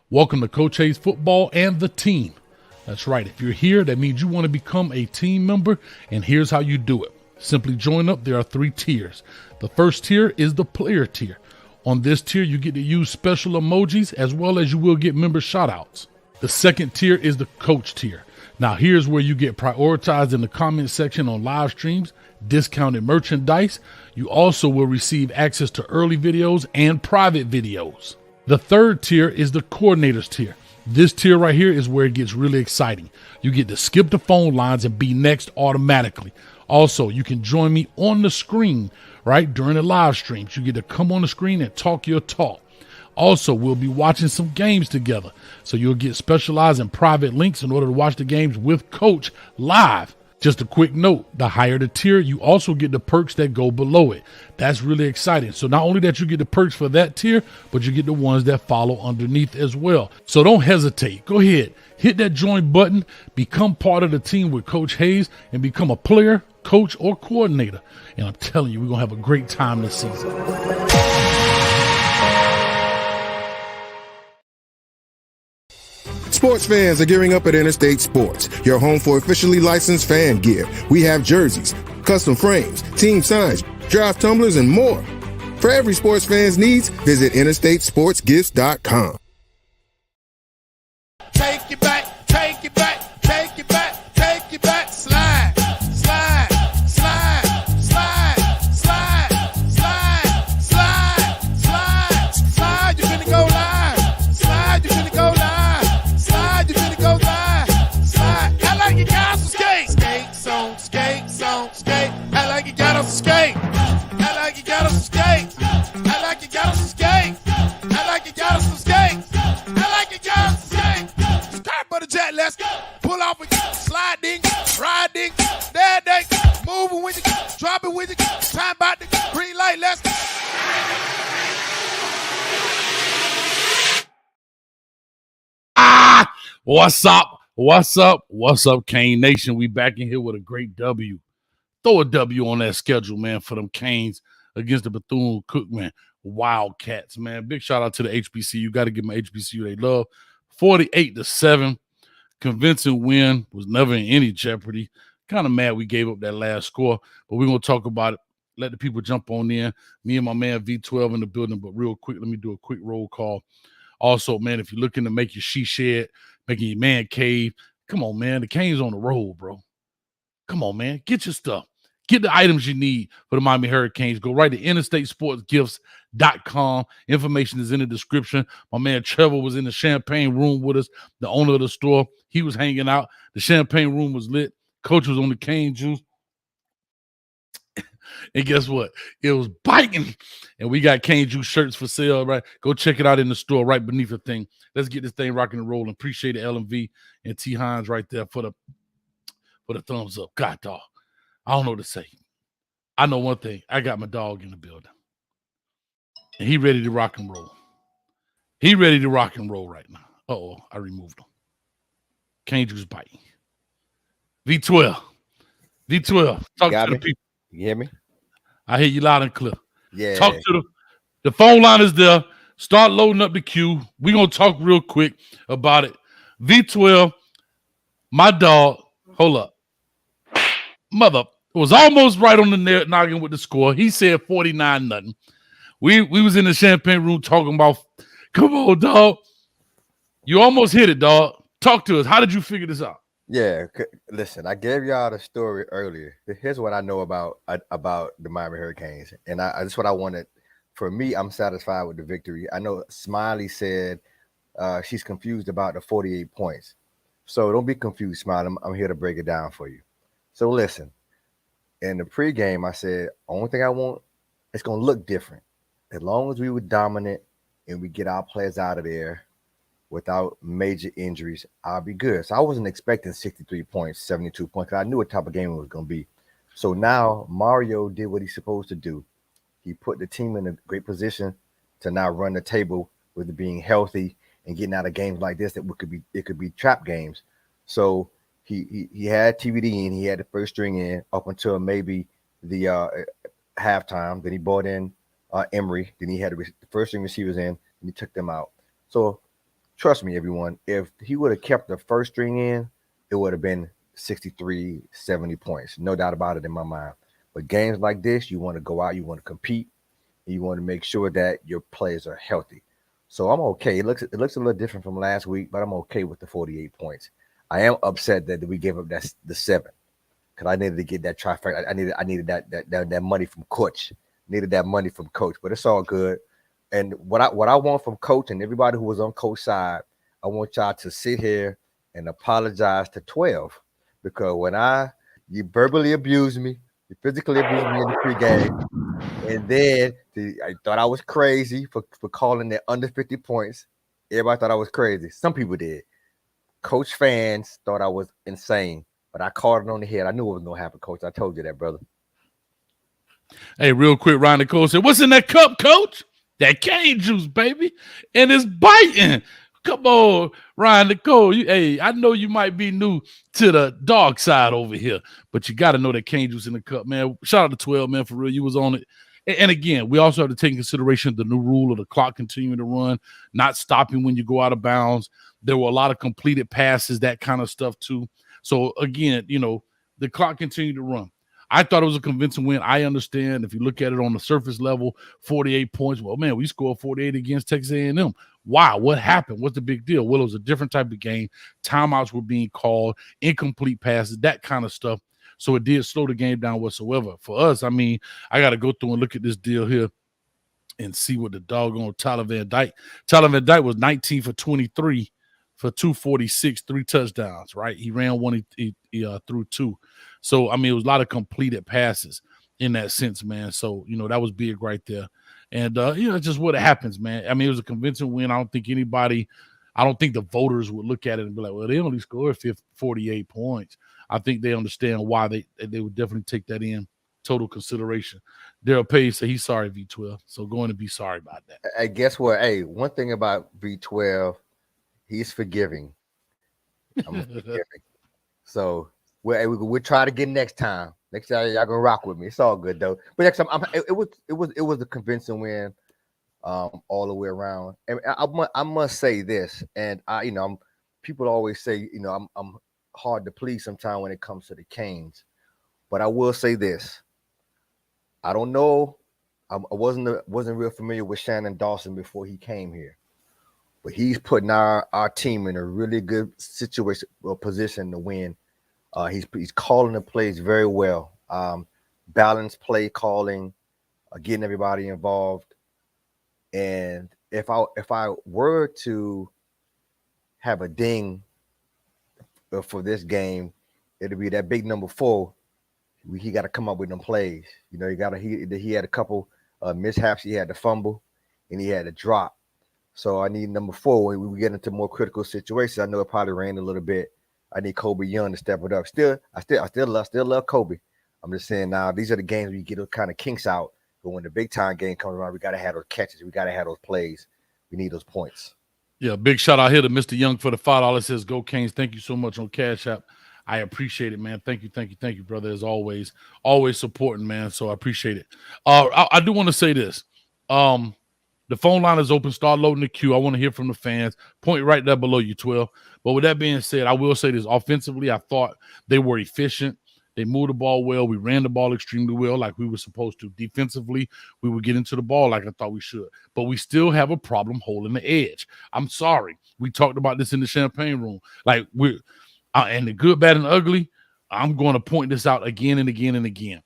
Welcome to Coach Hayes Football and the Team. That's right. If you're here, that means you want to become a team member, and here's how you do it. Simply join up. There are 3 tiers. The first tier is the player tier. On this tier, you get to use special emojis as well as you will get member shoutouts. The second tier is the coach tier. Now, here's where you get prioritized in the comment section on live streams, discounted merchandise. You also will receive access to early videos and private videos. The third tier is the coordinators tier. This tier right here is where it gets really exciting. You get to skip the phone lines and be next automatically. Also, you can join me on the screen, right, during the live streams. You get to come on the screen and talk your talk. Also, we'll be watching some games together. So you'll get specialized and private links in order to watch the games with Coach live. Just a quick note, the higher the tier, you also get the perks that go below it. That's really exciting. So not only that you get the perks for that tier, but you get the ones that follow underneath as well. So don't hesitate. Go ahead, hit that join button, become part of the team with Coach Hayes, and become a player, coach, or coordinator. And I'm telling you, we're going to have a great time this season. Sports fans are gearing up at Interstate Sports, your home for officially licensed fan gear. We have jerseys, custom frames, team signs, draft tumblers, and more. For every sports fan's needs, visit interstatesportsgifts.com. Take it back, take it back, take it back, take it back, slide, slide, slide, slide, slide, slide, slide, slide, slide, you're gonna go live, slide, you're gonna go live, slide, you're gonna go live, slide, I like you got some skate, skates on, skates on, skate, I like you got on some skate, I like you got on some skate, I like you got on some skate, I like you got on some skate, I like you got on some skate. For the jet, let's go. Pull off with you, slide ding, ride ding, dad ding, moving with you, drop it with you, time about the green light, let's go. What's up? What's up? What's up, Cane Nation? We back in here with a great W. Throw a W on that schedule, man, for them Canes against the Bethune Cookman Wildcats, man. Big shout out to the HBCU. You got to give them HBCU they love. 48-7. Convincing win, was never in any jeopardy. Kind of mad we gave up that last score, but we're going to talk about it. Let the people jump on in. Me and my man V12 in the building, but real quick, let me do a quick roll call. Also, man, if you're looking to make your she shed, making your man cave, come on, man. The Cane's on the road, bro. Come on, man. Get your stuff. Get the items you need for the Miami Hurricanes. Go right to interstatesportsgifts.com. Information is in the description. My man Trevor was in the champagne room with us, the owner of the store. He was hanging out. The champagne room was lit. Coach was on the cane juice. And guess what? It was biting. And we got cane juice shirts for sale, right? Go check it out in the store right beneath the thing. Let's get this thing rocking and rolling. Appreciate the LMV and T. Hines right there for the thumbs up. God, dog. I don't know what to say. I know one thing. I got my dog in the building. And he ready to rock and roll. He ready to rock and roll right now. Uh-oh, I removed him. Cane juice biting. V12. Talk to the people. You hear me? I hear you loud and clear. Yeah. Talk to the phone line is there. Start loading up the queue. We're going to talk real quick about it. V12, my dog, hold up. Mother was almost right on the noggin with the score. He said 49-0. We was in the champagne room talking about, come on, dog. You almost hit it, dog. Talk to us. How did you figure this out? Yeah, listen, I gave y'all the story earlier. Here's what I know about the Miami Hurricanes, and that's what I wanted. For me, I'm satisfied with the victory. I know Smiley said she's confused about the 48 points. So don't be confused, Smiley. I'm here to break it down for you. So listen, in the pregame, I said, only thing I want, it's going to look different. As long as we were dominant and we get our players out of there without major injuries, I'll be good. So I wasn't expecting 63 points, 72 points, because I knew what type of game it was going to be. So now Mario did what he's supposed to do. He put the team in a great position to now run the table with it being healthy and getting out of games like this that it could be trap games. So he had TVD in, he had the first string in up until maybe the halftime. Then he brought in Emery. Then he had the first string receivers in, and he took them out. So trust me, everyone, if he would have kept the first string in, it would have been 63, 70 points. No doubt about it in my mind. But games like this, you want to go out, you want to compete, and you want to make sure that your players are healthy. So I'm okay. It looks a little different from last week, but I'm okay with the 48 points. I am upset that we gave up the 7 because I needed to get that trifecta. I needed that money from coach. Needed that money from coach, but it's all good. And what I want from coach and everybody who was on coach side, I want y'all to sit here and apologize to 12 because you verbally abused me, you physically abused me in the pregame, and then I thought I was crazy for calling it under 50 points. Everybody thought I was crazy. Some people did. Coach fans thought I was insane, but I called it on the head. I knew it was gonna happen, Coach. I told you that, brother. Hey, real quick, Ryan Nicole said, "What's in that cup, Coach? That cane juice, baby, and it's biting." Come on, Ryan Nicole. Hey, I know you might be new to the dark side over here, but you got to know that cane juice in the cup, man. Shout out to 12, man, for real. You was on it. And again, we also have to take into consideration the new rule of the clock continuing to run, not stopping when you go out of bounds. There were a lot of completed passes, that kind of stuff too. So again, the clock continued to run. I thought it was a convincing win. I understand if you look at it on the surface level, 48 points. Well, man, we scored 48 against Texas A&M. Wow, what happened? What's the big deal? Well, it was a different type of game. Timeouts were being called, incomplete passes, that kind of stuff. So it did slow the game down whatsoever. For us, I mean, I got to go through and look at this deal here and see what the doggone Tyler Van Dyke. Tyler Van Dyke was 19 for 23 for 246, 3 touchdowns, right? He ran one, he threw 2. So, I mean, it was a lot of completed passes in that sense, man. So, that was big right there. And, just what happens, man. I mean, it was a convincing win. I don't think the voters would look at it and be like, well, they only scored 48 points. I think they understand why they would definitely take that in total consideration. Daryl Page said he's sorry, V12. So going to be sorry about that. Hey, guess what? Hey, one thing about V12, he's forgiving. I'm forgiving. So we'll try to get next time. Next time y'all gonna rock with me. It's all good though. But next time, it was a convincing win, all the way around. And I must say this, and people always say, I'm hard to please sometimes when it comes to the Canes, but I will say this. I don't know. I wasn't real familiar with Shannon Dawson before he came here, but he's putting our team in a really good situation or position to win. He's calling the plays very well. Balanced play calling, getting everybody involved. And if I were to have a ding for this game, it'll be that big number 4. He got to come up with them plays. He had a couple mishaps. He had to fumble, and he had to drop. So I need number 4 when we get into more critical situations. I know it probably rained a little bit. I need Kobe Young to step it up. I still love Kobe. I'm just saying now these are the games where you get those kind of kinks out. But when the big time game comes around, we got to have those catches. We got to have those plays. We need those points. Yeah, big shout out here to Mr. Young for the $5. Says go Canes. Thank you so much on Cash App. I appreciate it, man. Thank you, brother. As always supporting, man. So I appreciate it. I do want to say this. The phone line is open. Start loading the queue. I want to hear from the fans. Point right there below you, 12. But with that being said, I will say this. Offensively, I thought they were efficient. They moved the ball well. We ran the ball extremely well like we were supposed to. Defensively, we would get into the ball like I thought we should. But we still have a problem holding the edge. I'm sorry. We talked about this in the champagne room. Like and the good, bad, and ugly, I'm going to point this out again and again and again.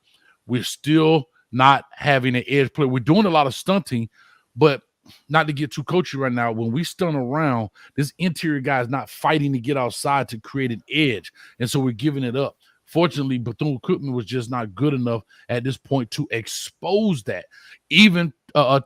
We're still not having an edge play. We're doing a lot of stunting, but not to get too coachy right now, when we stun around, this interior guy is not fighting to get outside to create an edge. And so we're giving it up. Fortunately, Bethune Cookman was just not good enough at this point to expose that. Even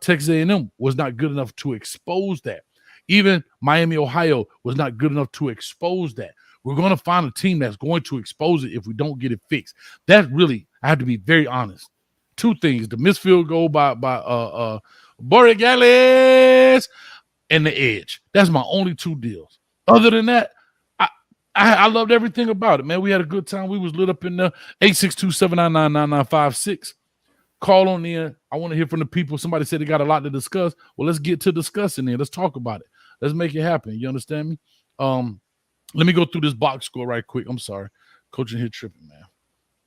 Texas A&M was not good enough to expose that. Even Miami, Ohio was not good enough to expose that. We're going to find a team that's going to expose it if we don't get it fixed. That's really, I have to be very honest. 2 things: the missed field goal by Borregales and the edge. That's my only 2 deals. Other than that, I loved everything about it, man. We had a good time. We was lit up in the 862-799-9956. Call on in. I want to hear from the people. Somebody said they got a lot to discuss. Well, let's get to discussing it. Let's talk about it. Let's make it happen. You understand me? Let me go through this box score right quick. I'm sorry. Coaching here tripping, man.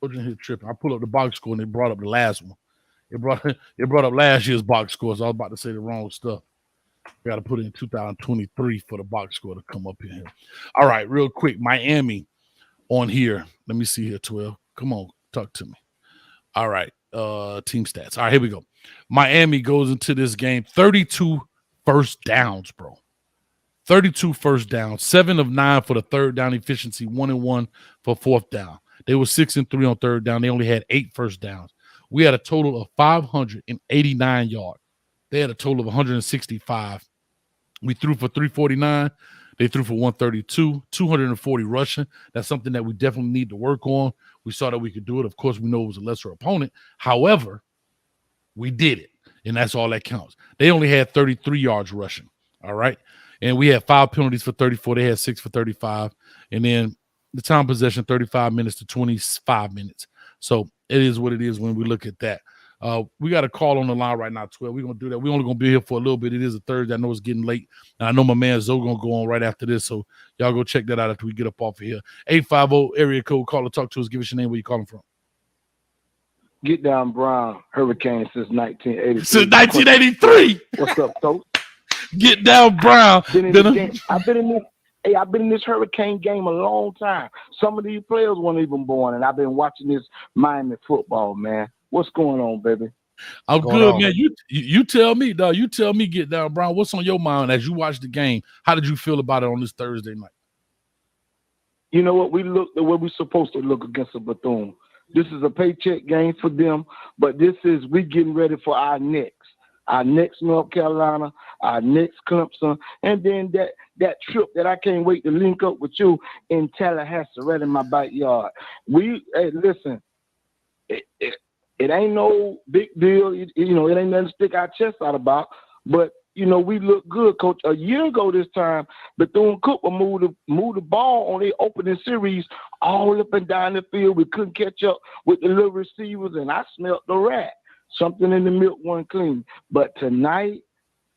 Coaching here tripping. I pulled up the box score and it brought up the last one. It brought up last year's box score, so I was about to say the wrong stuff. We got to put it in 2023 for the box score to come up in here. All right, real quick. Miami on here. Let me see here, 12. Come on, talk to me. All right, team stats. All right, here we go. Miami goes into this game 32 first downs, bro. 32 first downs, 7 of 9 for the third down efficiency, 1-1 for fourth down. They were 6-3 on third down. They only had 8 first downs. We had a total of 589 yards. They had a total of 165. We threw for 349. They threw for 132, 240 rushing. That's something that we definitely need to work on. We saw that we could do it. Of course, we know it was a lesser opponent. However, we did it, and that's all that counts. They only had 33 yards rushing, all right? And we had 5 penalties for 34. They had 6 for 35. And then the time possession, 35 minutes to 25 minutes. So it is what it is when we look at that. We got a call on the line right now, 12. We're going to do that. We're only going to be here for a little bit. It is a Thursday. I know it's getting late. And I know my man Zoe going to go on right after this. So y'all go check that out after we get up off of here. 850 area code. Call or talk to us. Give us your name. Where you calling from? Get Down Brown Hurricane since 1983. Since 1983. What's up, Coach? Get Down Brown. I've been in this Hurricane game a long time. Some of these players weren't even born, and I've been watching this Miami football, man. What's going on, baby? I'm good, man. You tell me, dog. You tell me, Get Down Brown. What's on your mind as you watch the game? How did you feel about it on this Thursday night? You know what? We look the way we're supposed to look against a Bethune. This is a paycheck game for them, but we getting ready for our next. Our next North Carolina, our next Clemson, and then that trip that I can't wait to link up with you in Tallahassee, right in my backyard. Listen, it ain't no big deal. It ain't nothing to stick our chest out about, but we look good, Coach. A year ago this time, Bethune Cookman moved the ball on their opening series all up and down the field. We couldn't catch up with the little receivers, and I smelled the rat. Something in the milk wasn't clean. But tonight,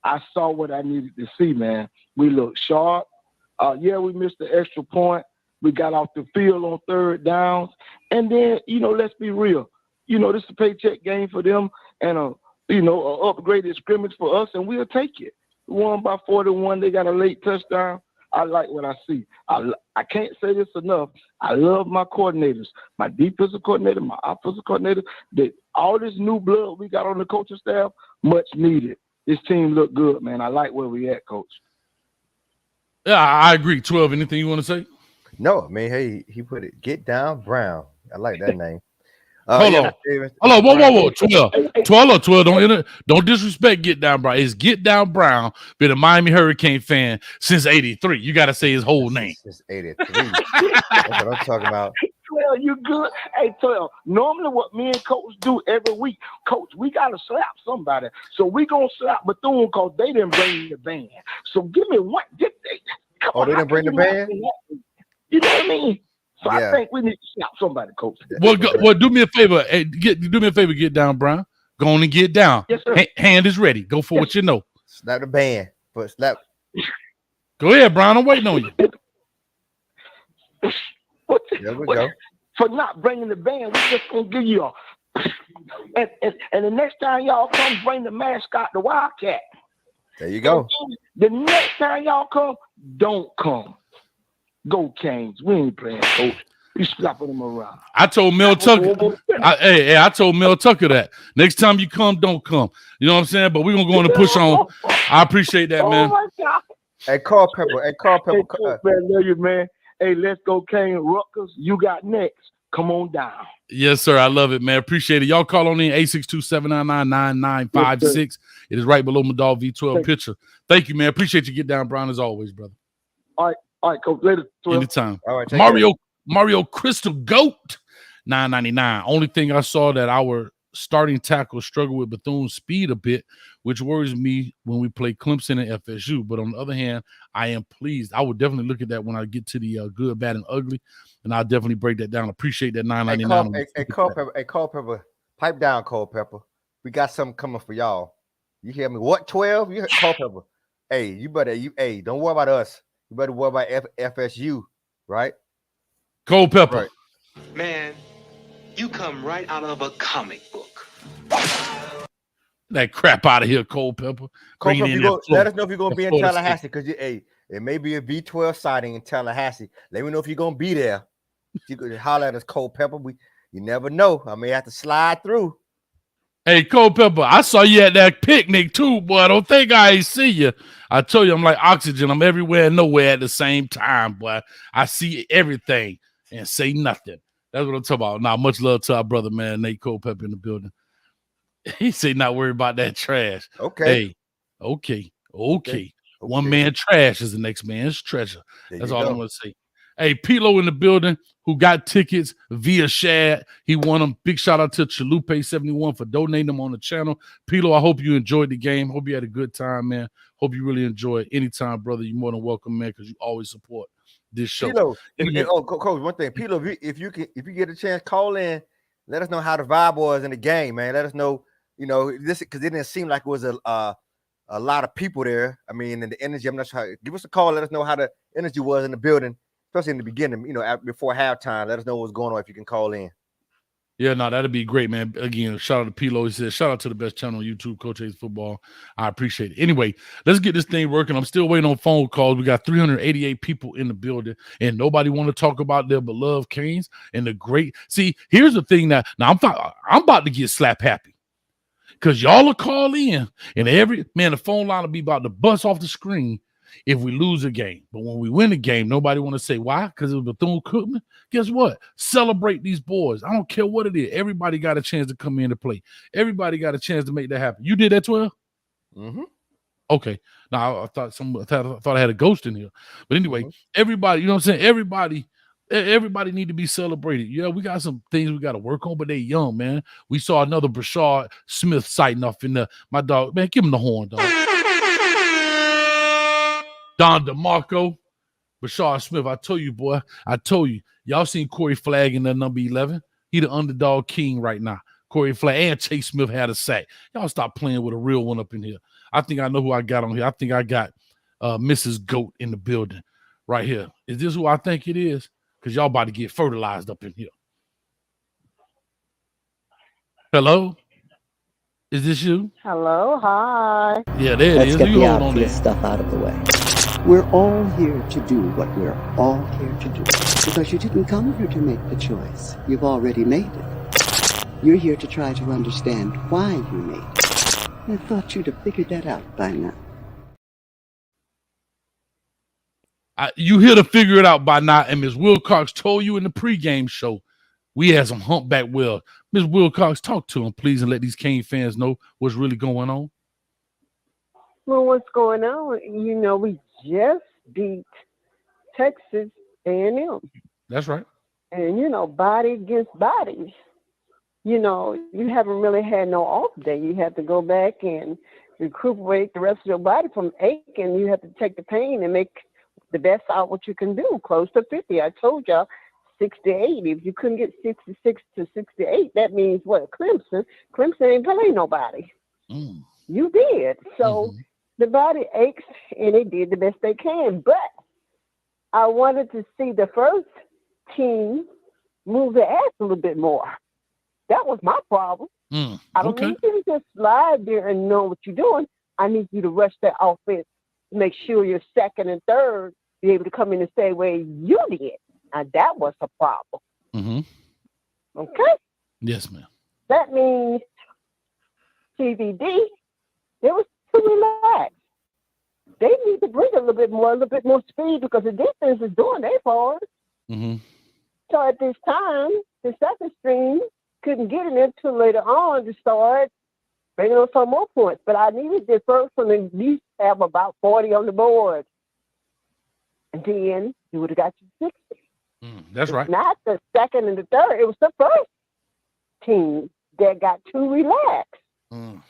I saw what I needed to see, man. We looked sharp. We missed the extra point. We got off the field on third downs. And then, let's be real. This is a paycheck game for them and a upgraded scrimmage for us, and we'll take it. We won by 41. They got a late touchdown. I like what I see. I can't say this enough. I love my coordinators, my defensive coordinator, my offensive coordinator. All this new blood we got on the coaching staff, much needed. This team look good, man. I like where we at, Coach. Yeah, I agree. 12, anything you want to say? No, man. Hey, he put it. Get Down Brown. I like that name. Hold on. Whoa. 12. Don't disrespect Get Down Brown. It's Get Down Brown. Been a Miami Hurricane fan since 83. You got to say his whole name. Since 83. That's what I'm talking about. 12, you good? Hey, 12. Normally what me and Coach do every week, Coach, we got to slap somebody. So we going to slap Bethune because they didn't bring the band. So give me one. They didn't bring the band? You know what I mean? So yeah. I think we need to slap somebody, Coach. Well, do me a favor. Hey, do me a favor, Get Down Brown. Go on and get down. Yes, sir. Hand is ready. Go for what you know. Slap the band. But slap. Go ahead, Brown. I'm waiting on you. There we go. For not bringing the band, we're just going to give you and the next time y'all come, bring the mascot, the Wildcat. There you go. The next time y'all come, don't come. Go Canes. We ain't playing, Coach. We slapping them around. I told Mel Tucker. I told Mel Tucker that next time you come, don't come. You know what I'm saying? But we're gonna go on and push on. I appreciate that, man. Oh my God. Hey, Carl Pepper. Hey, Coach, man, love you, man. Hey, let's go, Canes. Rutgers. You got next. Come on down. Yes, sir. I love it, man. Appreciate it. Y'all call on in 862-799-9956. Yes, it is right below my dog V12 picture. Thank you, man. Appreciate you. Get Down Brown as always, brother. All right, Coach. Later. 12. Anytime. All right. Mario Crystal Goat, $9.99. Only thing I saw that our starting tackle struggled with Bethune's speed a bit, which worries me when we play Clemson and FSU. But on the other hand, I am pleased. I would definitely look at that when I get to the good, bad, and ugly, and I'll definitely break that down. Appreciate that $9.99. Hey, Cole Pepper. Pipe down, Cole Pepper. We got something coming for y'all. You hear me? What, 12? You heard Cole Pepper. don't worry about us. You better worry about FSU, right? Cole Pepper. Right. Man, you come right out of a comic book. That crap out of here, Cole Pepper. Cole Pepper, let us know if you're gonna be in Florida Tallahassee, because it may be a V12 sighting in Tallahassee. Let me know if you're gonna be there. You could holler at us, Cole Pepper. You never know. I may have to slide through. Hey, Cole Pepper, I saw you at that picnic too, boy. I don't think I ain't see you. I told you I'm like oxygen. I'm everywhere and nowhere at the same time, boy. I see everything and say nothing. That's what I'm talking about. Now, much love to our brother, man, Nate Cole Pepper in the building. He said not worry about that trash. Okay. Hey, okay. One man trash is the next man's treasure. That's all I'm going to say. Hey, Pilo in the building, who got tickets via Shad. He won them. Big shout out to Chalupe71 for donating them on the channel. Pilo, I hope you enjoyed the game. Hope you had a good time, man. Hope you really enjoy it. Anytime, brother, you're more than welcome, man, because you always support this show. Pilo, Coach, one thing. Pilo, if you get a chance, call in. Let us know how the vibe was in the game, man. Let us know, this, because it didn't seem like it was a lot of people there. I mean, and the energy, I'm not sure. Give us a call. Let us know how the energy was in the building. Especially in the beginning, before halftime, let us know what's going on if you can call in. Yeah, no, that'd be great, man. Again, shout out to Pilo. He said, shout out to the best channel on YouTube, Coach A's Football. I appreciate it. Anyway, let's get this thing working. I'm still waiting on phone calls. We got 388 people in the building, and nobody want to talk about their beloved Canes and the great. See, here's the thing now I'm about to get slap happy because y'all will call in, and the phone line will be about to bust off the screen if we lose a game. But when we win a game, nobody want to say why, because it was Bethune Cookman. Guess what? Celebrate these boys. I don't care what it is. Everybody got a chance to come in and play. Everybody got a chance to make that happen. You did that, 12? Mm-hmm. Okay. Now I thought I had a ghost in here. But anyway, everybody, you know what I'm saying? Everybody need to be celebrated. Yeah, we got some things we got to work on, but they young, man. We saw another Brashard Smith sighting off in my dog. Man, give him the horn, dog. Don DeMarco, Brashard Smith. I told you, boy. Y'all seen Corey Flagg in that number 11? He the underdog king right now. Corey Flagg and Chase Smith had a sack. Y'all stop playing with a real one up in here. I think I know who I got on here. I think I got Mrs. Goat in the building right here. Is this who I think it is? Because y'all about to get fertilized up in here. Hello? Is this you? Hello, hi. Yeah, there it is. Let's get You the hold on obvious there. stuff out of the way. We're all here to do what we're all here to do. Because you didn't come here to make the choice. You've already made it. You're here to try to understand why you made it. I thought you'd have figured that out by now. You here to figure it out by now, and Ms. Wilcox told you in the pregame show we had some humpback whales. Ms. Wilcox, talk to him, please, and let these Cane fans know what's really going on. Well, what's going on? We just beat Texas A&M. That's right. And, body against body. You haven't really had no off day. You have to go back and recuperate the rest of your body from aching. You have to take the pain and make the best out what you can do, close to 50. I told y'all 68. If you couldn't get 66 to 68, that means what? Clemson ain't playing nobody. You did. So the body aches, and they did the best they can. But I wanted to see the first team move the ass a little bit more. That was my problem. I don't need you to just slide there and know what you're doing. I need you to rush that offense to make sure your second and third be able to come in the same way you did. And that was a problem. Okay? Yes, ma'am. That means TVD, it was too relaxed. They need to bring a little bit more speed because the defense is doing their part. So at this time, the second string couldn't get in there until later on to start bringing up some more points. But I needed the first one to at least have about 40 on the board. And then you would have got you 60. That's right. Not the second and the third. It was the first team that got too relaxed. And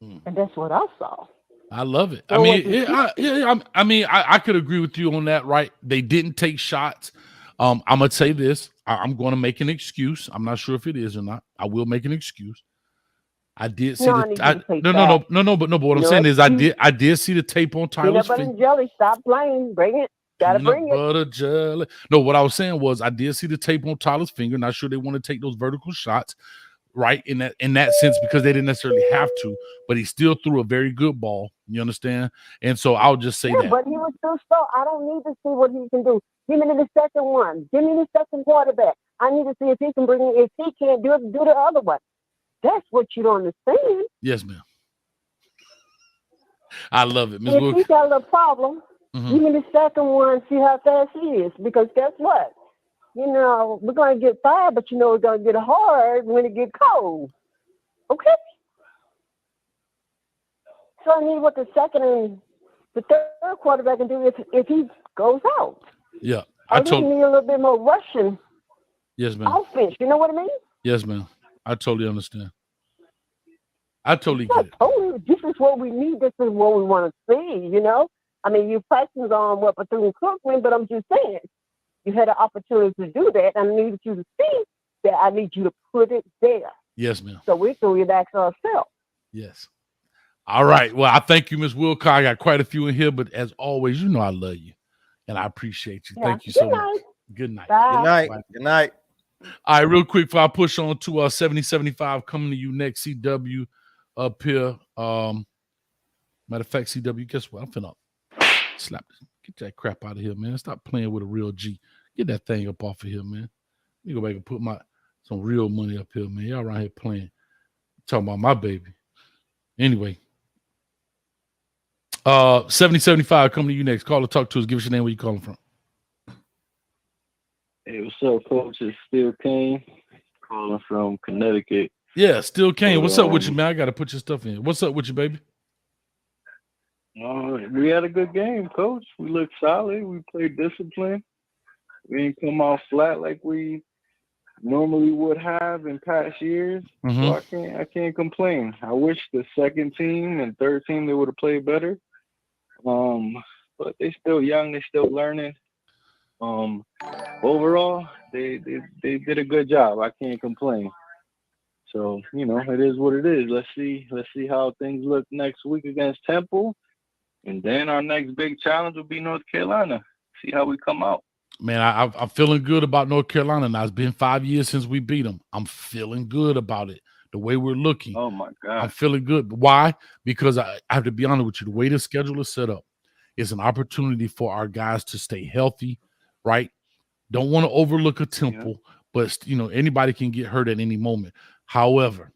that's what I saw. I love it. So I could agree with you on that, right? They didn't take shots. I'm going to say this. I'm going to make an excuse. I'm not sure if it is or not. I will make an excuse. I did see No, I need you to play fast. but what I'm No saying is I excuse. did see the tape on Peanut Tyler's butter finger. and jelly. Stop playing. Bring it. Gotta Peanut bring it. butter jelly. No, what I was saying was I did see the tape on Tyler's finger. Not sure they want to take those vertical shots, right? In that sense, because they didn't necessarily have to, but he still threw a very good ball. You understand? And so I'll just say Yeah, that. but he was still slow. I don't need to see what he can do. Give me the second one. Give me the second quarterback. I need to see if he can bring it. If he can't do it, do the other one. That's what you don't understand. Yes, ma'am. I love it, Ms. If Wilk. he got a little problem, Mhm. give me the second one, see how fast he is. Because guess what? You know, we're going to get fired, but you know it's going to get hard when it get cold. Okay? So I need what the second and the third quarterback can do if he goes out. Yeah, I just need a little bit more rushing yes, ma'am. offense. You know what I mean? Yes, ma'am. I totally understand. I totally I get it. told you, this is what we need. This is what we want to see, you know? I mean, you practice on what Bethune Cookman, but I'm just saying, you had an opportunity to do that. I need you to see that I need you to put it there. Yes, ma'am. So we can relax ourselves. Yes. All right. Well, I thank you, Ms. Wilcox. I got quite a few in here, but as always, you know I love you and I appreciate you. Yeah. Thank you so Good much. night. Good night. Bye. Good night. Bye. Good night. All right, real quick before I push on to 7075 coming to you next. CW up here. Matter of fact, CW, guess what? I'm finna slap this. Get that crap out of here, man. Stop playing with a real G. Get that thing up off of here, man. Let me go back and put some real money up here, man. Y'all around here playing. Talking about my baby. Anyway. 7075 coming to you next. Call or talk to us. Give us your name, where you calling from. Hey, what's up, Coach? It's Still Kane, calling from Connecticut. Yeah, Still Kane. What's up with you, man? I got to put your stuff in. What's up with you, baby? We had a good game, Coach. We looked solid. We played discipline. We didn't come out flat like we normally would have in past years. So I can't complain. I wish the second team and third team they would have played better. But they still young. They still learning. Overall, they did a good job. I can't complain. So, you know, it is what it is. Let's see how things look next week against Temple. And then our next big challenge will be North Carolina. See how we come out. Man, I'm feeling good about North Carolina now. It's been 5 years since we beat them. I'm feeling good about it. The way we're looking. Oh, my God. I'm feeling good. Why? Because I have to be honest with you. The way the schedule is set up, it's an opportunity for our guys to stay healthy, right? Don't want to overlook a Temple, but, you know, anybody can get hurt at any moment. However,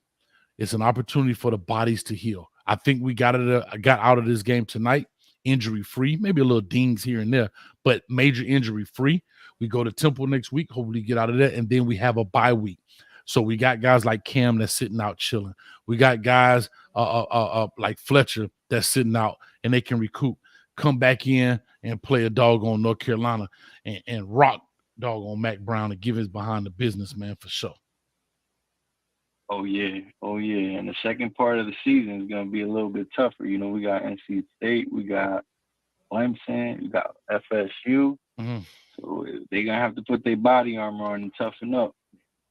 it's an opportunity for the bodies to heal. I think we got out of this game tonight injury-free, maybe a little dings here and there, but major injury-free. We go to Temple next week, hopefully get out of that, and then we have a bye week. So we got guys like Cam that's sitting out chilling. We got guys like Fletcher that's sitting out, and they can recoup, come back in and play a dog on North Carolina and rock dog on Mac Brown and give his behind the business, man, for sure. Oh, yeah. And the second part of the season is going to be a little bit tougher. You know, we got NC State, we got Clemson, we got FSU. So they're going to have to put their body armor on and toughen up.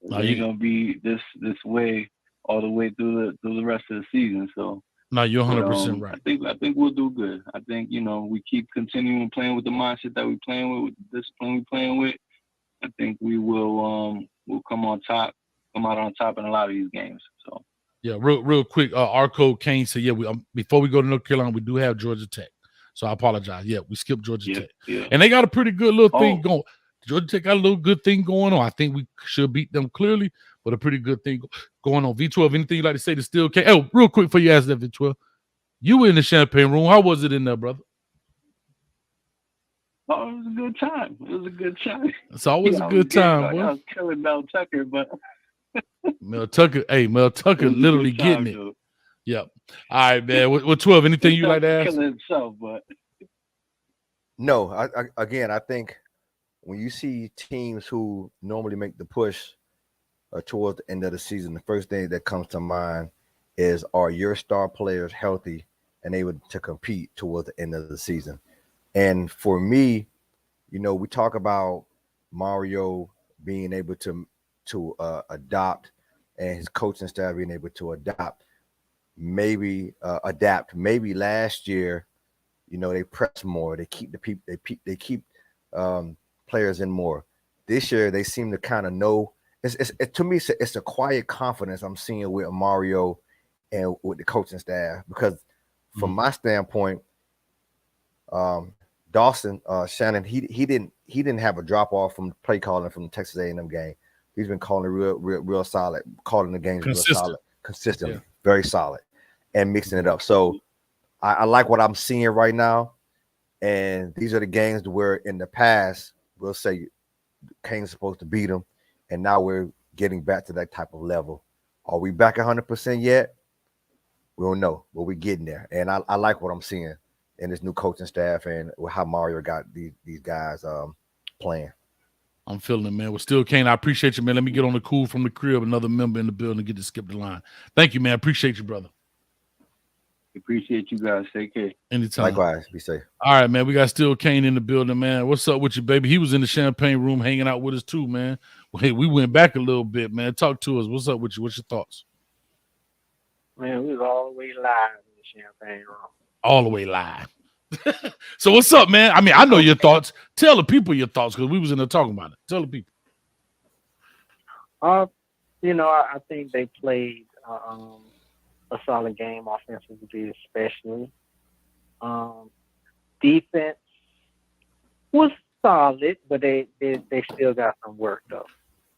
They're going to be this way all the way through the rest of the season. So no, you're 100% right. I think we'll do good. I think, you know, we keep continuing playing with the mindset that we're playing with the discipline we're playing with. I think we will we'll come out on top in a lot of these games. So yeah, real quick, Arco Kane said, before we go to North Carolina, we do have Georgia Tech. So I apologize. Yeah, we skipped Georgia Tech. Yeah. And they got a pretty good little thing going. Georgia Tech got a little good thing going on. I think we should beat them clearly, but a pretty good thing going on. V12, anything you'd like to say to Still Kane? Oh, real quick before you ask that, V12. You were in the champagne room. How was it in there, brother? Oh, it was a good time. It's always a good time, boy. I was killing Mel Tucker, but Mel Tucker literally getting it. Yep. All right, man. With 12, anything you like to ask? Killing himself, but no. I think when you see teams who normally make the push towards the end of the season, the first thing that comes to mind is, are your star players healthy and able to compete towards the end of the season? And for me, you know, we talk about Mario being able to adopt and his coaching staff being able to adopt. maybe adapt. Maybe last year, they press more. They keep the people. They keep players in more. This year, they seem to kind of know. To me, it's a quiet confidence I'm seeing with Mario and with the coaching staff, because from my standpoint, Dawson Shannon, he didn't have a drop off from play calling from the Texas A&M game. He's been calling real solid, calling the games real solid, consistently, very solid, and mixing it up. So I like what I'm seeing right now. And these are the games where in the past we'll say Kane's supposed to beat them, and now we're getting back to that type of level. Are we back 100% yet? We don't know, but we're getting there. And I like what I'm seeing in this new coaching staff and how Mario got these guys playing. I'm feeling it, man. Well, still, Kane, I appreciate you, man. Let me get on the cool from the crib, another member in the building, and get to skip the line. Thank you, man. Appreciate you, brother. Appreciate you guys. Take care. Anytime. Likewise. Be safe. All right, man. We got Still Kane in the building, man. What's up with you, baby? He was in the champagne room hanging out with us too, man. Hey, we went back a little bit, man. Talk to us. What's up with you? What's your thoughts? Man, we was all the way live in the champagne room. All the way live. So what's up, man? I mean, I know your thoughts. Tell the people your thoughts, because we was in there talking about it. Tell the people. I think they played a solid game offensively, especially. Defense was solid, but they still got some work though.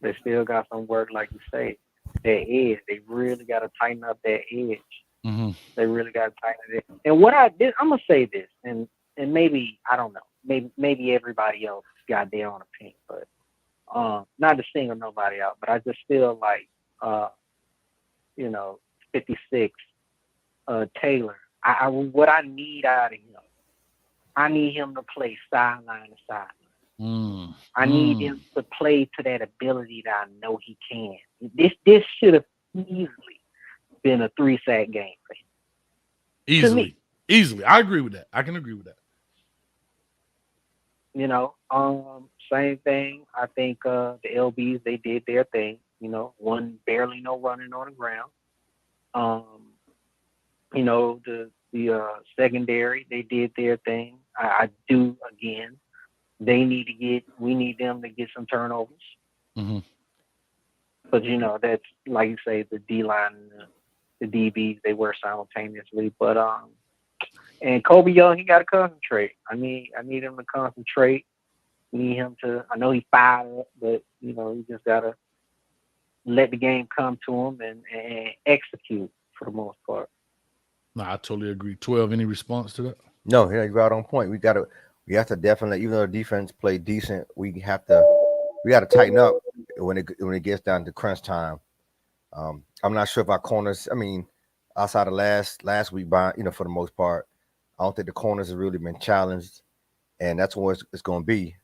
They still got some work, like you say. Their edge, they really got to tighten up their edge. Mm-hmm. They really got to tighten it. And what I did, I'm gonna say this, and maybe I don't know, maybe everybody else got their own opinion, but not to single nobody out, but I just feel like 56 Taylor. What I need out of him, I need him to play sideline to sideline. I need him to play to that ability that I know he can. This should have easily been a 3-sack game for him. Easily. I agree with that. I can agree with that. Same thing. I think the LBs, they did their thing. One barely no running on the ground. The secondary, they did their thing. I do again. We need them to get some turnovers. Mm-hmm. But that's like you say, the D line and the DBs, they work simultaneously. But and Kobe Young, he got to concentrate. I need him to concentrate. Need him to. I know he's fired up, but he just gotta let the game come to him and execute for the most part. No, I totally agree. 12, any response to that? No, you're right on point. We have to definitely, even though the defense played decent, we got to tighten up when it gets down to crunch time. I'm not sure if our corners, outside of last week, for the most part, I don't think the corners have really been challenged, and that's what it's going to be.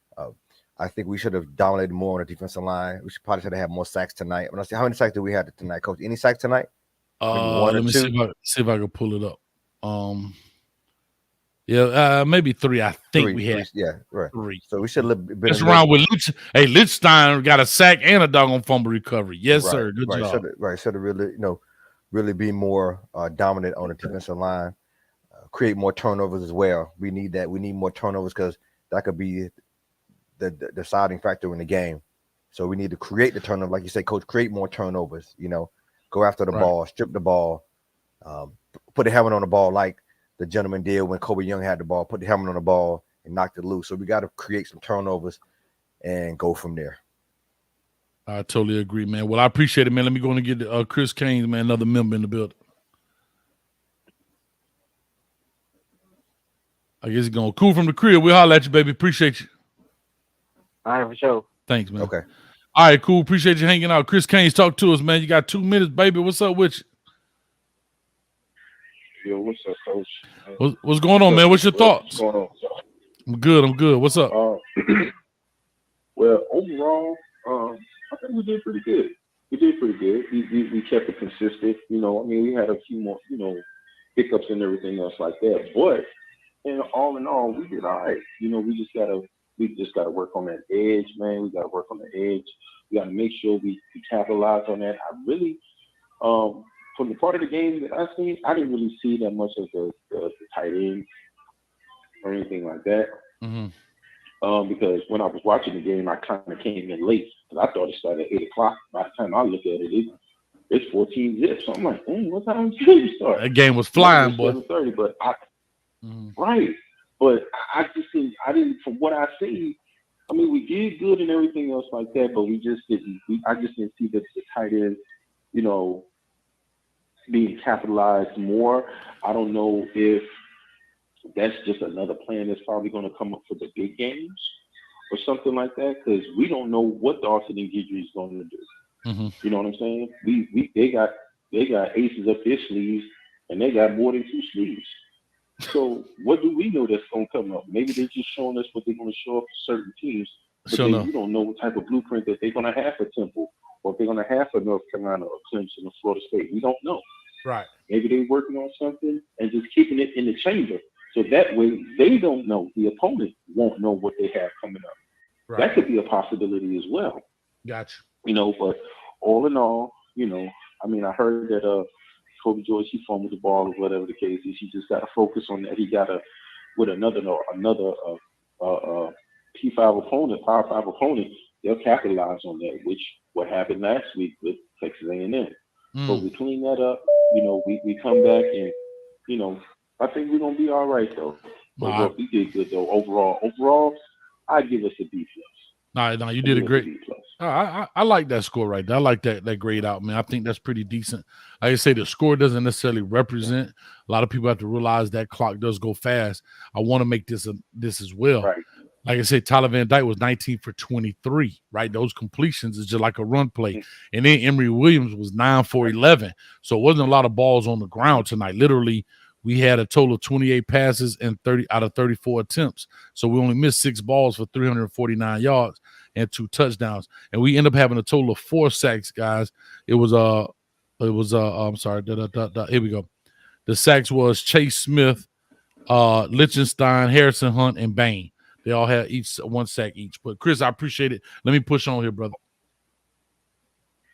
I think we should have dominated more on the defensive line. We should had more sacks tonight. When I say how many sacks did we have tonight, Coach? Any sacks tonight? Let me see if I can pull it up. Maybe 3. I think we had. Yeah, right. 3. So we should have been. It's around with Litch. Hey, Lichstein got a sack and a doggone fumble recovery. Yes, sir. Good job. Should have really, really be more dominant on the defensive line. Create more turnovers as well. We need that. We need more turnovers because that could be the deciding factor in the game. So we need to create the turnover, like you say, Coach. Create more turnovers. Go after the ball, strip the ball, put a helmet on the ball like the gentleman did when Kobe Young had the ball. Put the helmet on the ball and knocked it loose. So we got to create some turnovers and go from there. I totally agree, man. Well, I appreciate it, man. Let me go and get Chris Kane, man, another member in the building. I guess he's going cool from the crib. We'll holler at you, baby. Appreciate you. All right, for sure. Thanks, man. Okay. All right, cool. Appreciate you hanging out. Chris Kane's talk to us, man. You got 2 minutes, baby. What's up with you? Yo, what's up, Coach? What's going on, man? What's your thoughts? What's going on? I'm good. What's up? Well, overall, I think we did pretty good. We kept it consistent. We had a few more, hiccups and everything else like that. But all in all, we did all right. We just gotta work on that edge, man. We gotta make sure we capitalize on that. I really, from the part of the game that I seen, I didn't really see that much of the tight end or anything like that. Mm-hmm. Because when I was watching the game, I kind of came in late because I thought it started at 8 o'clock. By the time I looked at it, it's 14 zips. So I'm like, what time did you start? That game was flying, boy. 7:30, but right. But I didn't, from what I see, I mean, we did good and everything else like that, but we just didn't. I just didn't see the tight end, you know, being capitalized more. I don't know if that's just another plan that's probably going to come up for the big games or something like that, because we don't know what the alternate Guidry is going to do. Mm-hmm. You know what I'm saying? They got aces up their sleeves, and they got more than 2 sleeves. So what do we know that's going to come up? Maybe they're just showing us what they're going to show up for certain teams, but we don't know what type of blueprint that they're going to have for Temple, or if they're going to have for North Carolina or Clemson or Florida State. We don't know. Right. Maybe they're working on something and just keeping it in the chamber, so that way they don't know. The opponent won't know what they have coming up. Right. That could be a possibility as well. Gotcha. You know, but all in all, you know, I mean, I heard that Kobe George, he fumbled the ball or whatever the case is. He just got to focus on that. He got to, with another P5 opponent, Power 5 opponent, they'll capitalize on that, which what happened last week with Texas A&M. So we clean that up. You know, we come back and, you know, I think we're going to be all right, though. But we did good, though. Overall, I'd give us a B+. No, you did a great. I like that score right there. I like that grade out, man. I think that's pretty decent. Like I say, the score doesn't necessarily represent. A lot of people have to realize that clock does go fast. I want to make this as well. Right. Like I said, Tyler Van Dyke was 19 for 23, right? Those completions is just like a run play. And then Emory Williams was 9 for 11. So it wasn't a lot of balls on the ground tonight. Literally, we had a total of 28 passes and 30 out of 34 attempts. So we only missed 6 balls for 349 yards and 2 touchdowns. And we end up having a total of 4 sacks, guys. Here we go. The sacks was Chase Smith, Lichtenstein, Harrison Hunt, and Bain. They all had each 1 sack each. But Chris, I appreciate it. Let me push on here, brother.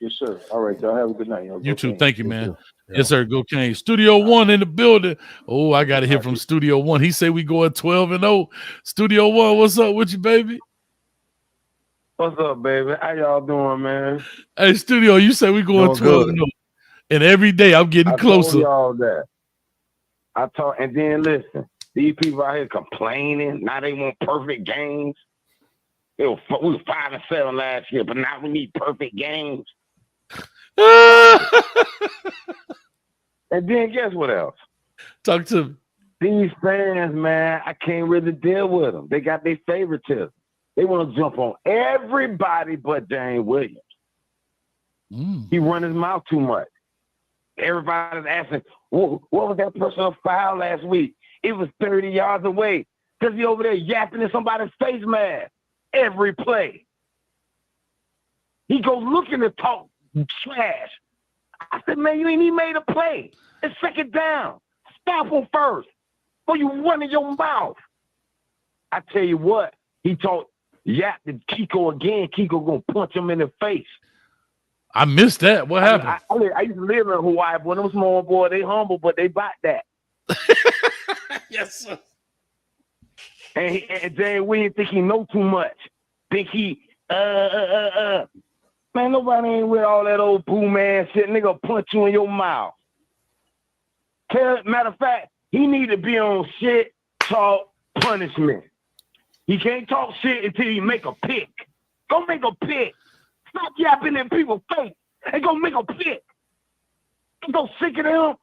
Yes, sir. All right, y'all have a good night. You too. Thank you, man. Yes, sir. Go Canes. Studio 1 in the building. Oh, I got to hear from Studio 1. He said we going 12-0. Studio 1, what's up with you, baby? What's up, baby? How y'all doing, man? Hey, Studio, you say we going 12-0. And every day I'm getting closer. I told y'all that. And then listen, these people out here complaining. Now they want perfect games. We were 5-7 last year, but now we need perfect games. And then guess what else? Talk to me. These fans, man, I can't really deal with them. They got their favoritism. They want to jump on everybody but James Williams. He run his mouth too much. Everybody's asking, what was that personal foul last week? It was 30 yards away because he over there yapping in somebody's face mask every play. He goes looking to talk trash. I said, man, you ain't even made a play. It's second down. Stop him first before you run in your mouth. I tell you what, he talked yap to Kiko again. Kiko gonna punch him in the face. I missed that. What happened? I used to live in Hawaii, but them small boys, they humble, but they bought that. Yes, sir. And James Williams think he know too much. Think he Man, nobody ain't with all that old boo man shit. Nigga punch you in your mouth. Matter of fact, he need to be on shit, talk, punishment. He can't talk shit until he make a pick. Go make a pick. Stop yapping in people's face and go make a pick. Go sick of him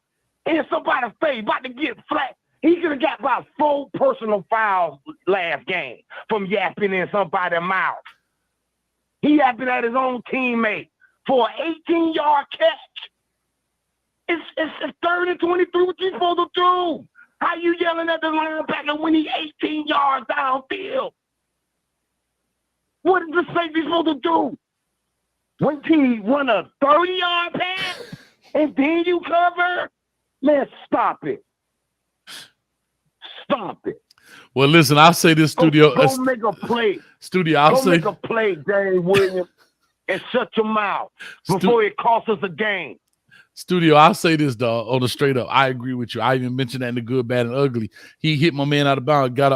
in somebody's face, about to get flat. He could have got about 4 personal fouls last game from yapping in somebody's mouth. He yapping at his own teammate for an 18-yard catch. It's 3rd and 23. What you supposed to do? How you yelling at the linebacker when he's 18 yards downfield? What is the safety supposed to do? Wait till he run a 30-yard pass and then you cover? Man, stop it. Stop it. Well, listen, I'll say this, Studio. Go make a play. Studio, I'll say. Make a play, James Williams, and shut your mouth before it costs us a game. Studio, I'll say this, dog, on the straight up. I agree with you. I even mentioned that in the good, bad, and ugly. He hit my man out of bounds, got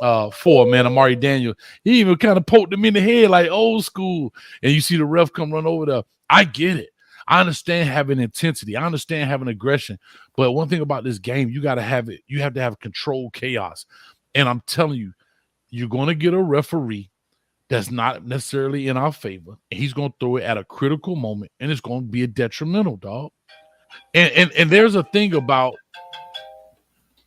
a 4, man, Amari Daniel. He even kind of poked him in the head like old school. And you see the ref come run over there. I get it. I understand having intensity. I understand having aggression. But one thing about this game, you got to have it. You have to have controlled chaos. And I'm telling you, you're going to get a referee that's not necessarily in our favor. And he's going to throw it at a critical moment, and it's going to be a detrimental, dog. And there's a thing about,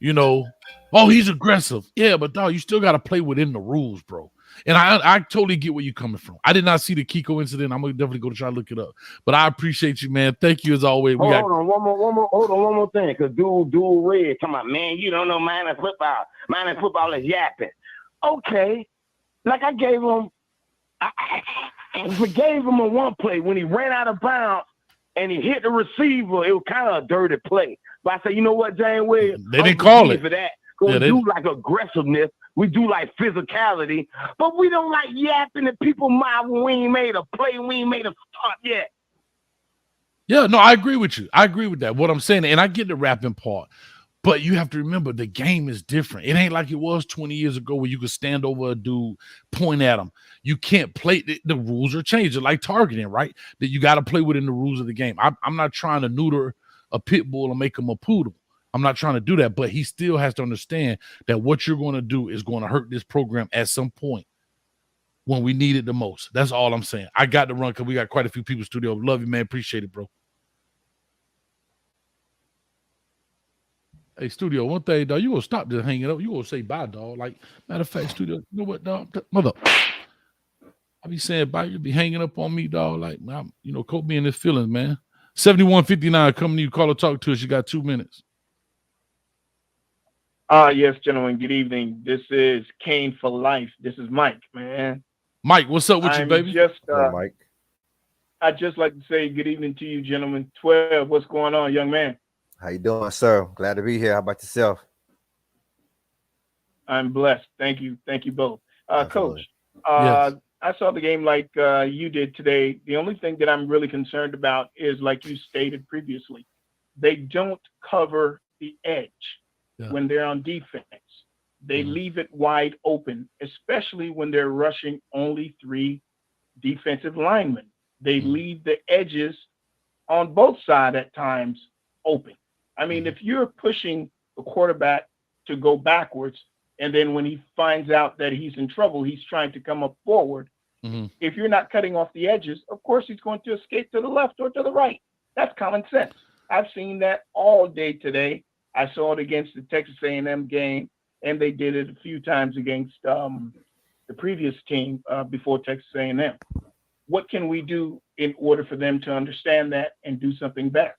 oh, he's aggressive. Yeah, but dog, you still got to play within the rules, bro. And I totally get where you're coming from. I did not see the Kiko incident. I'm gonna definitely go try to look it up. But I appreciate you, man. Thank you as always. Hold on, one more thing. Cause dude red talking about, man, you don't know minus football. Minus football is yapping. Okay, like I gave him, I forgave him on one play when he ran out of bounds and he hit the receiver. It was kind of a dirty play. But I said, you know what, James Williams? They didn't call it for that. We do like aggressiveness. We do like physicality, but we don't like yapping at people's mouth when we ain't made a play, we ain't made a start yet. Yeah, no, I agree with you. I agree with that. What I'm saying, and I get the rapping part, but you have to remember the game is different. It ain't like it was 20 years ago where you could stand over a dude, point at him. You can't play. The rules are changed. They're like targeting, right? That you got to play within the rules of the game. I'm not trying to neuter a pit bull and make him a poodle. I'm not trying to do that, but he still has to understand that what you're going to do is going to hurt this program at some point when we need it the most. That's all I'm saying. I got to run because we got quite a few people in the studio. Love you, man. Appreciate it, bro. Hey, studio, one thing, dog, you gonna stop just hanging up. You gonna say bye, dog. Like, matter of fact, studio, you know what, dog? Mother, I be saying bye. You be hanging up on me, dog. Like, Coach me in his feelings, man. 7159 coming to you. Call or talk to us. You got 2 minutes. Yes, gentlemen. Good evening. This is Kane for Life. This is Mike, man. Mike, what's up with you, baby? Mike. I'd just like to say good evening to you, gentlemen. 12, what's going on, young man? How you doing, sir? Glad to be here. How about yourself? I'm blessed. Thank you. Thank you both. Coach, yes. I saw the game like you did today. The only thing that I'm really concerned about is, like you stated previously, they don't cover the edge. Yeah. When they're on defense, they leave it wide open, especially when they're rushing only 3 defensive linemen. They leave the edges on both sides at times open. I mean, if you're pushing the quarterback to go backwards, and then when he finds out that he's in trouble, he's trying to come up forward. If you're not cutting off the edges, of course he's going to escape to the left or to the right. That's common sense. I've seen that all day today. I saw it against the Texas A&M game, and they did it a few times against the previous team before Texas A&M. What can we do in order for them to understand that and do something better?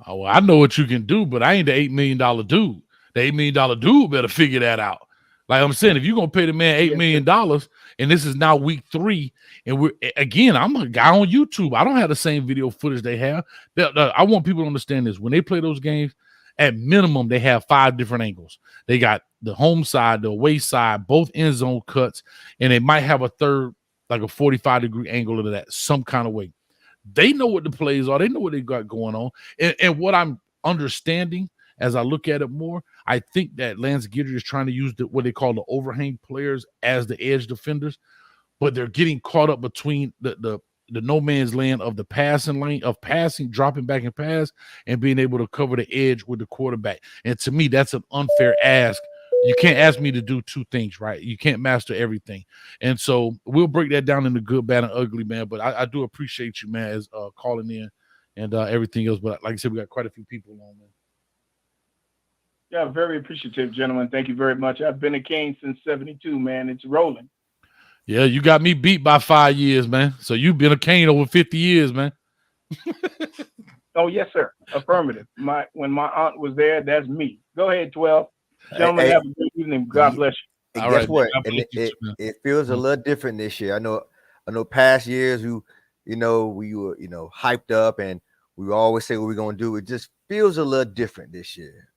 Oh, well, I know what you can do, but I ain't the $8 million dude. The $8 million dude better figure that out. Like I'm saying, if you're going to pay the man $8 million, and this is now week 3, and I'm a guy on YouTube. I don't have the same video footage they have. I want people to understand this. When they play those games, at minimum, they have 5 different angles. They got the home side, the away side, both end zone cuts, and they might have a third, like a 45-degree angle into that, some kind of way. They know what the plays are. They know what they got going on. And what I'm understanding as I look at it more, I think that Lance Guidry is trying to use what they call the overhang players as the edge defenders, but they're getting caught up between the no man's land of the passing lane, of passing, dropping back and pass, and being able to cover the edge with the quarterback. And to me, that's an unfair ask. You can't ask me to do 2 things, right? You can't master everything. And so we'll break that down into good, bad, and ugly, man. But I do appreciate you, man, as calling in and everything else. But like I said, we got quite a few people on, man. Yeah, very appreciative, gentlemen. Thank you very much. I've been a Cane since 72, man. It's rolling. Yeah, you got me beat by 5 years, man. So you've been a Cane over 50 years, man. Oh, yes, sir. Affirmative. When my aunt was there, that's me. Go ahead, 12. Gentlemen, have a good evening. God bless you. And guess what? And it feels a little different this year. I know past years we were, hyped up and we always say what we're going to do. It just feels a little different this year.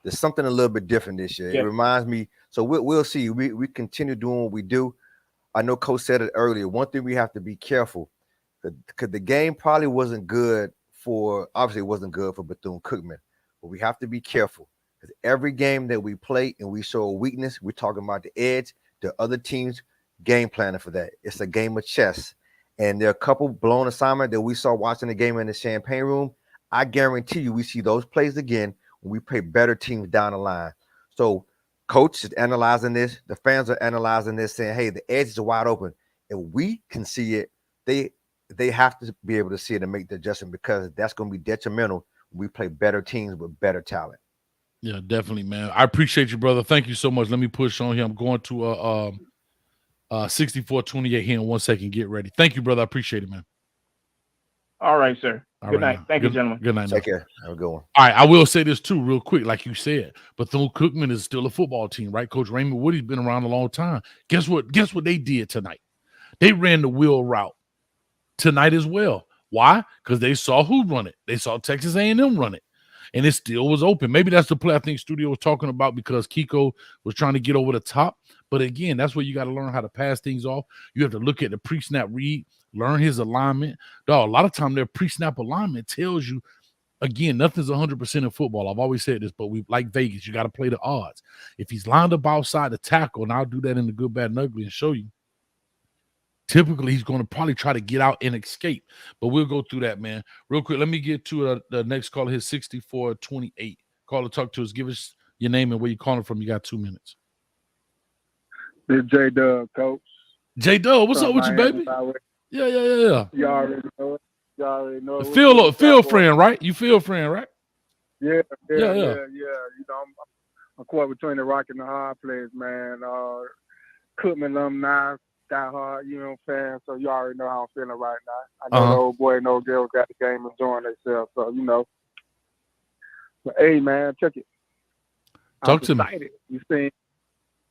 There's something a little bit different this year. Yeah. It reminds me. So we'll see. We continue doing what we do. I know Coach said it earlier. One thing we have to be careful because the game probably wasn't good obviously it wasn't good for Bethune Cookman, but we have to be careful because every game that we play and we show a weakness, we're talking about the edge, the other team's game planning for that. It's a game of chess. And there are a couple blown assignment that we saw watching the game in the champagne room. I guarantee you we see those plays again when we play better teams down the line. So coach is analyzing this. The fans are analyzing this, saying, hey, the edges are wide open. If we can see it, they have to be able to see it and make the adjustment because that's going to be detrimental when we play better teams with better talent. Yeah, definitely, man. I appreciate you, brother. Thank you so much. Let me push on here. I'm going to 64-28 here in 1 second. Get ready. Thank you, brother. I appreciate it, man. All right, sir. All Good right, night. now. Thank you, gentlemen. Good night. Take care. Have a good one. All right, I will say this too, real quick. Like you said, Bethune Cookman is still a football team, right? Coach Raymond Woody's been around a long time. Guess what? Guess what they did tonight? They ran the wheel route tonight as well. Why? Because they saw who run it. They saw Texas A&M run it, and it still was open. Maybe that's the play I think Studio was talking about because Kiko was trying to get over the top. But again, that's where you got to learn how to pass things off. You have to look at the pre-snap read, learn his alignment. Dog, a lot of time their pre-snap alignment tells you, again, nothing's 100% in football. I've always said this, but we like Vegas. You got to play the odds. If he's lined up outside the tackle, and I'll do that in the good, bad, and ugly and show you, typically he's going to probably try to get out and escape. But we'll go through that, man. Real quick, let me get to the next caller, his 64-28. Caller, talk to us. Give us your name and where you're calling from. You got 2 minutes. This J-Dub, coach. J-Dub, what's up with you, baby? Yeah. You already know it. You already know it. Phil friend, right? You Phil friend, right? Yeah. You know, I'm caught between the rock and the hard place, man. Cookman alumni, die hard, you know, fan. So you already know how I'm feeling right now. I know the old boy and old girl got the game enjoying themselves. So, you know. But, hey, man, check it. Talk to me.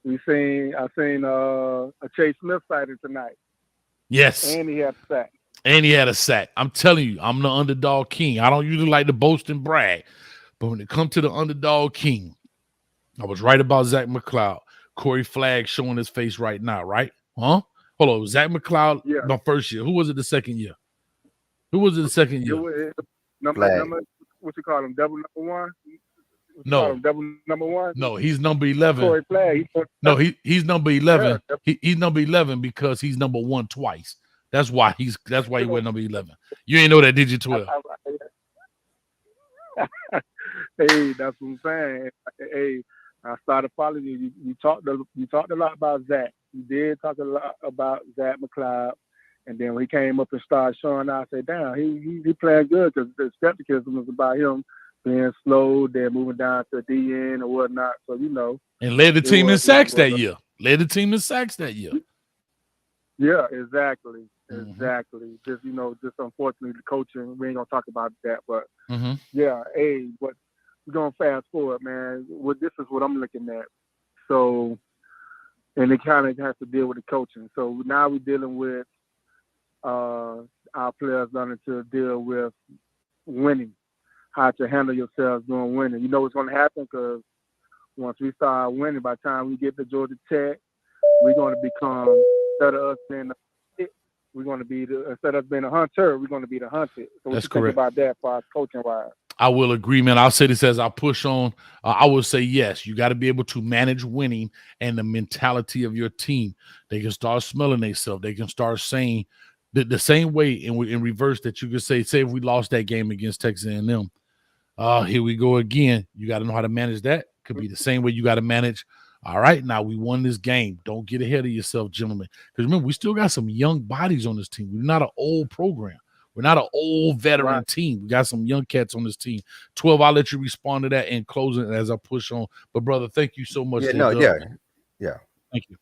I seen a Chase Smith sighting tonight. Yes. And he had a sack. I'm telling you, I'm the underdog king. I don't usually like to boast and brag, but when it comes to the underdog king, I was right about Zach McCloud. Corey Flagg showing his face right now, right? Huh? Hold on. Zach McCloud, my first year. Who was it the second year? Number, what you call him? Double number one? No. Double number one? No, he's number 11. Corey Flagg. He's number 11. Yeah. He's number 11 because he's number 1 twice. That's why he went number 11. You ain't know that, did you, 12? Hey, that's what I'm saying. Hey, I started following you. You talked a lot about Zach. You did talk a lot about Zach McCloud. And then when he came up and started showing out, I said, damn, he playing good because the skepticism was about him being slow, then moving down to DN or whatnot. So, you know. And led the team in sacks that year. Yeah, exactly. Exactly. Just, you know, unfortunately the coaching, we ain't gonna talk about that, but yeah, hey, but we're gonna fast forward, man. This is what I'm looking at. So, and it kind of has to deal with the coaching. So now we're dealing with our players learning to deal with winning, how to handle yourselves during winning. You know what's gonna happen because once we start winning, by the time we get to Georgia Tech, we're gonna become, instead of us being we're going to be instead of being a hunter, we're going to be the hunted. So what you think about that for our coaching wise? I will agree, man. I'll say this as I push on. I will say yes. You got to be able to manage winning and the mentality of your team. They can start smelling themselves. They can start saying the same way in reverse that you could say if we lost that game against Texas A&M. Here we go again. You got to know how to manage that. Could be the same way you got to manage. All right, now we won this game. Don't get ahead of yourself, gentlemen. Because remember, we still got some young bodies on this team. We're not an old program. We're not an old veteran team. We got some young cats on this team. 12, I'll let you respond to that in closing as I push on. But, brother, thank you so much. Yeah. Thank you.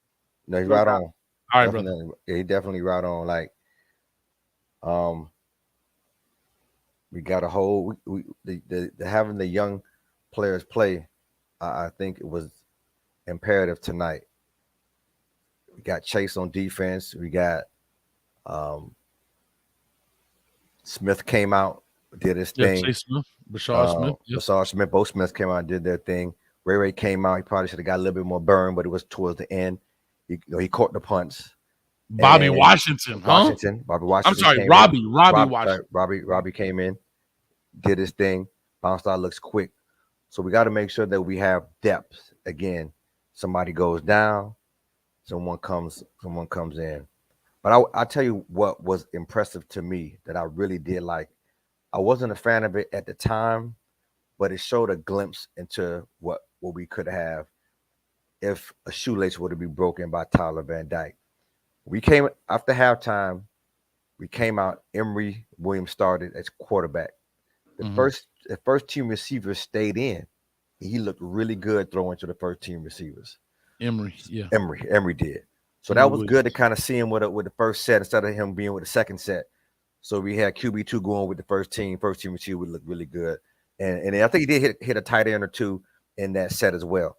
No, he's right on. All right, definitely, brother. Yeah, he definitely right on. Like, we got a whole having the young players play. I think it was imperative tonight. We got Chase on defense. We got Smith came out, did his thing. Chase Smith, Bashar Smith. Yep. Bashar Smith, both Smiths came out and did their thing. Ray came out. He probably should have got a little bit more burn, but it was towards the end. He caught the punts. Bobby And Washington, huh? Bobby I'm Washington sorry, came in. Robbie Washington. Robbie came in, did his thing. Bounced out, looks quick. So we got to make sure that we have depth. Again, somebody goes down, someone comes in. But I tell you what was impressive to me that I really did like. I wasn't a fan of it at the time, but it showed a glimpse into what we could have if a shoelace were to be broken by Tyler Van Dyke. We came after halftime. We came out. Emory Williams started as quarterback. The first team receivers stayed in. He looked really good throwing to the first team receivers. Emory, yeah. Emory did. So Emory that was Williams. good to kind of see him with the first set instead of him being with the second set. So we had QB2 going with the first team receiver would look really good. And I think he did hit a tight end or two in that set as well.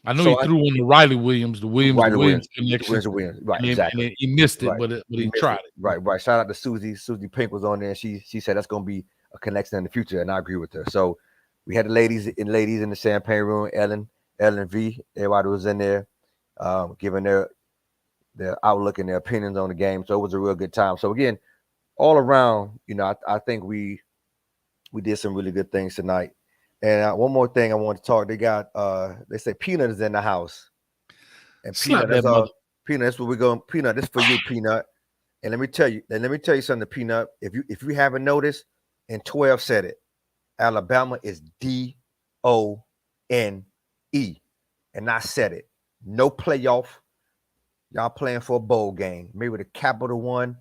I know he threw on the Riley Williams, the Williams connection. Right, exactly. And he missed it, but he tried it. Right. Shout out to Susie. Susie Pink was on there, and she said that's going to be a connection in the future, and I agree with her. So we had the ladies in the champagne room, Ellen V. Everybody was in there, giving their outlook and their opinions on the game. So it was a real good time. So again, all around, I think we did some really good things tonight. And one more thing I want to talk. They say Peanut is in the house. And Peanut, that's what we're going. Peanut, this for you, Peanut. And let me tell you something, Peanut. If you haven't noticed, and 12 said it, Alabama is DONE. And I said it. No playoff. Y'all playing for a bowl game. Maybe the Capital One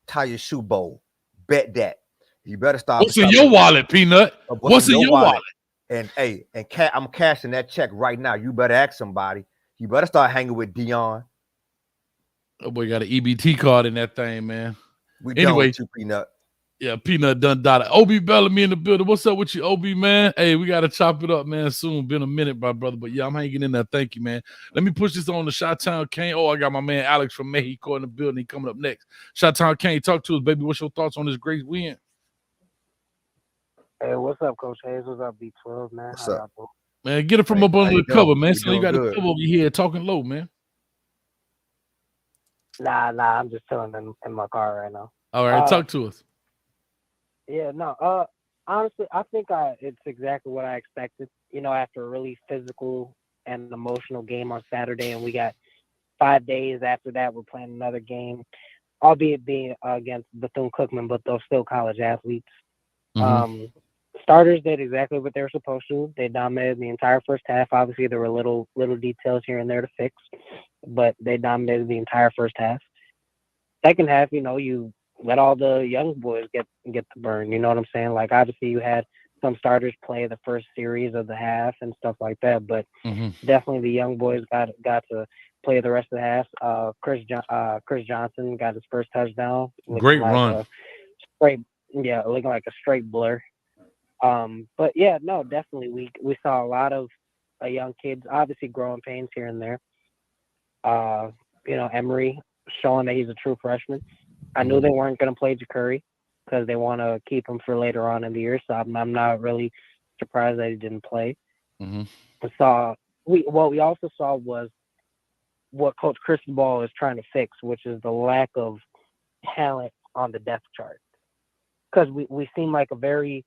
Tire Shoe Bowl. Bet that. You better stop. What's in your wallet, Peanut? What's in your wallet? And I'm cashing that check right now. You better ask somebody. You better start hanging with Dion. Oh boy, got an EBT card in that thing, man. Anyway, Peanut. Yeah, Peanut done dotted. Obi Bellamy in the building. What's up with you, Obi, man? Hey, we got to chop it up, man, soon. Been a minute, my brother. But yeah, I'm hanging in there. Thank you, man. Let me push this on to Chi-Town Kane. Oh, I got my man Alex from Mexico in the building. He coming up next. Chi-Town Kane, talk to us, baby. What's your thoughts on this great win? Hey, what's up, Coach Hayes? What's up, B12, man? What's up? Man, get it from up under the cover, man. So you got good. the cover over your head talking low, man. Nah, I'm just chilling in my car right now. All right, talk to us. Yeah, no. Honestly, I think it's exactly what I expected. After a really physical and emotional game on Saturday, and we got 5 days after that, we're playing another game, albeit being against Bethune Cookman, but they're still college athletes. Mm-hmm. Starters did exactly what they were supposed to. They dominated the entire first half. Obviously, there were little details here and there to fix, but they dominated the entire first half. Second half, you let all the young boys get the burn. You know what I'm saying? Like, obviously, you had some starters play the first series of the half and stuff like that, but definitely the young boys got to play the rest of the half. Chris Johnson got his first touchdown. Great run. Looking like a straight blur. But yeah, no, definitely we saw a lot of young kids, obviously growing pains here and there. Emory showing that he's a true freshman. I knew they weren't going to play Ja'Curry because they want to keep him for later on in the year, so I'm not really surprised that he didn't play. What we also saw was what Coach Cristobal is trying to fix, which is the lack of talent on the depth chart. Because we seem like a very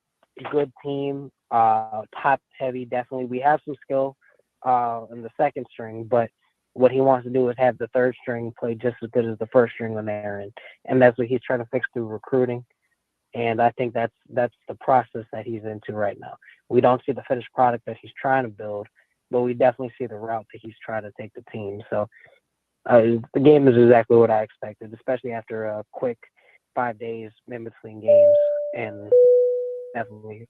good team, top heavy, definitely. We have some skill in the second string, but what he wants to do is have the third string play just as good as the first string when they're in. And that's what he's trying to fix through recruiting. And I think that's the process that he's into right now. We don't see the finished product that he's trying to build, but we definitely see the route that he's trying to take the team. So the game is exactly what I expected, especially after a quick 5 days in between games. And definitely.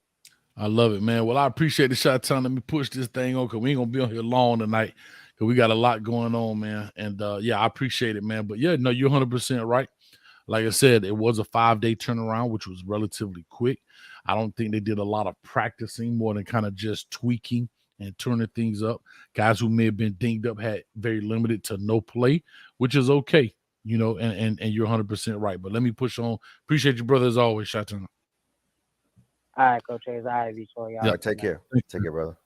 I love it, man. Well, I appreciate the shot time. Let me push this thing on because we ain't going to be on here long tonight because we got a lot going on, man. And, I appreciate it, man. But, yeah, no, you're 100% right. Like I said, it was a 5-day turnaround, which was relatively quick. I don't think they did a lot of practicing more than kind of just tweaking and turning things up. Guys who may have been dinged up had very limited to no play, which is okay, and you're 100% right. But let me push on. Appreciate you, brother, as always. Shout out. All right, Coach Hayes. All right, y'all. Yeah, take care. Take care, brother.